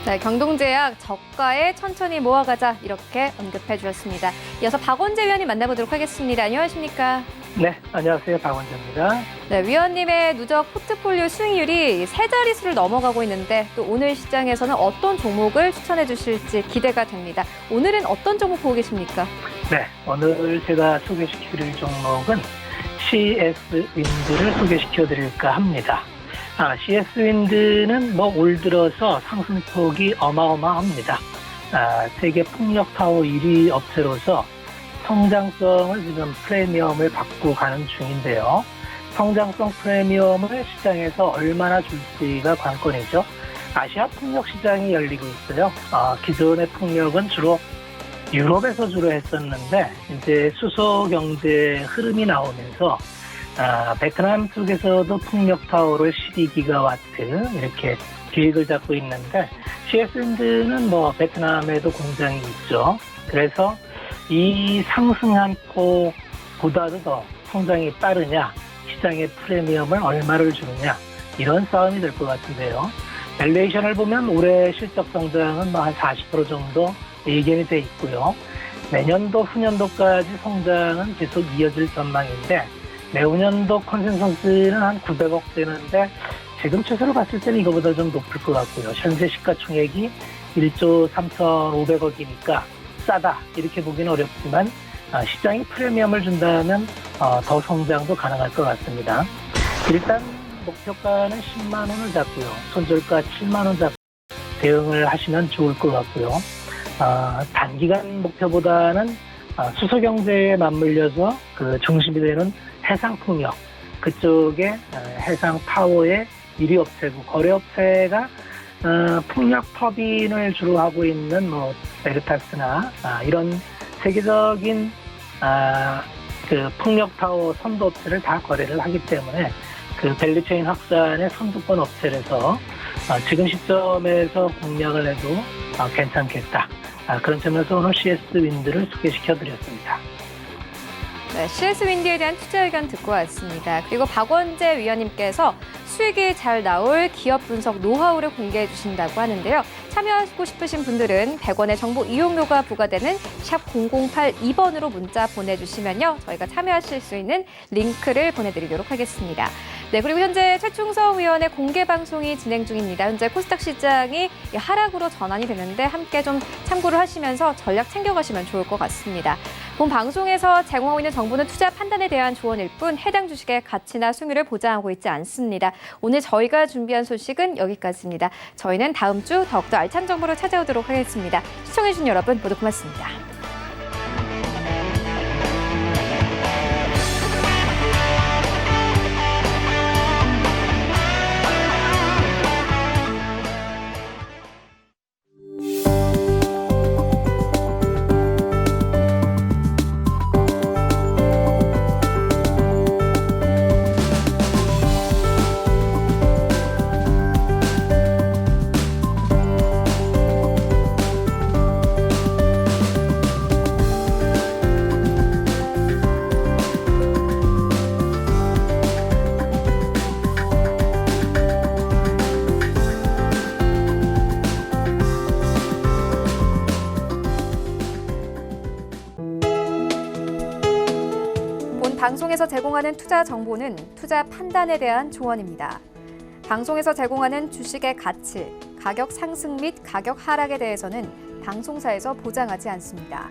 네, 경동제약 저가에 천천히 모아가자 이렇게 언급해 주셨습니다. 이어서 박원재 위원님 만나보도록 하겠습니다. 안녕하십니까? 네, 안녕하세요. 박원재입니다. 네, 위원님의 누적 포트폴리오 수익률이 세 자릿수를 넘어가고 있는데 또 오늘 시장에서는 어떤 종목을 추천해 주실지 기대가 됩니다. 오늘은 어떤 종목 보고 계십니까? 네, 오늘 제가 소개시켜드릴 종목은 CS-윈드를 소개시켜드릴까 합니다. CS-윈드는 뭐 올 들어서 상승폭이 어마어마합니다. 세계 풍력타워 1위 업체로서 성장성을 지금 프리미엄을 받고 가는 중인데요. 성장성 프리미엄을 시장에서 얼마나 줄지가 관건이죠. 아시아 풍력 시장이 열리고 있어요. 기존의 풍력은 주로 유럽에서 주로 했었는데 이제 수소 경제 흐름이 나오면서 베트남 쪽에서도 풍력타워를 12기가와트 이렇게 계획을 잡고 있는데 CS-윈드는 뭐 베트남에도 공장이 있죠. 그래서 이 상승한 폭보다도 더 성장이 빠르냐, 시장의 프리미엄을 얼마를 주느냐 이런 싸움이 될 것 같은데요. 밸류에이션을 보면 올해 실적 성장은 뭐 한 40% 정도 예견이 돼 있고요. 내년도, 후년도까지 성장은 계속 이어질 전망인데 내후년도 컨센서스는 한 900억 되는데 지금 추세로 봤을 때는 이거보다 좀 높을 것 같고요. 현재 시가총액이 1조 3,500억이니까 싸다 이렇게 보기는 어렵지만 시장이 프리미엄을 준다면 더 성장도 가능할 것 같습니다. 일단 목표가는 10만 원을 잡고요. 손절가 7만 원 잡고 대응을 하시면 좋을 것 같고요. 단기간 목표보다는 수소경제에 맞물려서 그 중심이 되는 해상풍력 그쪽에 해상파워의 1위 업체고 거래업체가 풍력 터빈을 주로 하고 있는 뭐 베르타스나 이런 세계적인 그 풍력타워 선도업체를 다 거래를 하기 때문에 그 밸류체인 확산의 선두권 업체라서 지금 시점에서 공략을 해도 괜찮겠다. 그런 점에서 오늘 CS-윈드를 소개시켜드렸습니다. 네, CS-윈드에 대한 투자 의견 듣고 왔습니다. 그리고 박원재 위원님께서 수익이 잘 나올 기업 분석 노하우를 공개해 주신다고 하는데요. 참여하고 싶으신 분들은 100원의 정보 이용료가 부과되는 샵 0082번으로 문자 보내주시면요. 저희가 참여하실 수 있는 링크를 보내드리도록 하겠습니다. 네, 그리고 현재 최충성 위원의 공개 방송이 진행 중입니다. 현재 코스닥 시장이 하락으로 전환이 되는데 함께 좀 참고를 하시면서 전략 챙겨가시면 좋을 것 같습니다. 본 방송에서 제공하고 있는 정보는 투자 판단에 대한 조언일 뿐 해당 주식의 가치나 수익률을 보장하고 있지 않습니다. 오늘 저희가 준비한 소식은 여기까지입니다. 저희는 다음 주 더욱더 알찬 정보로 찾아오도록 하겠습니다. 시청해주신 여러분 모두 고맙습니다. 방송에서 제공하는 투자 정보는 투자 판단에 대한 조언입니다. 방송에서 제공하는 주식의 가치, 가격 상승 및 가격 하락에 대해서는 방송사에서 보장하지 않습니다.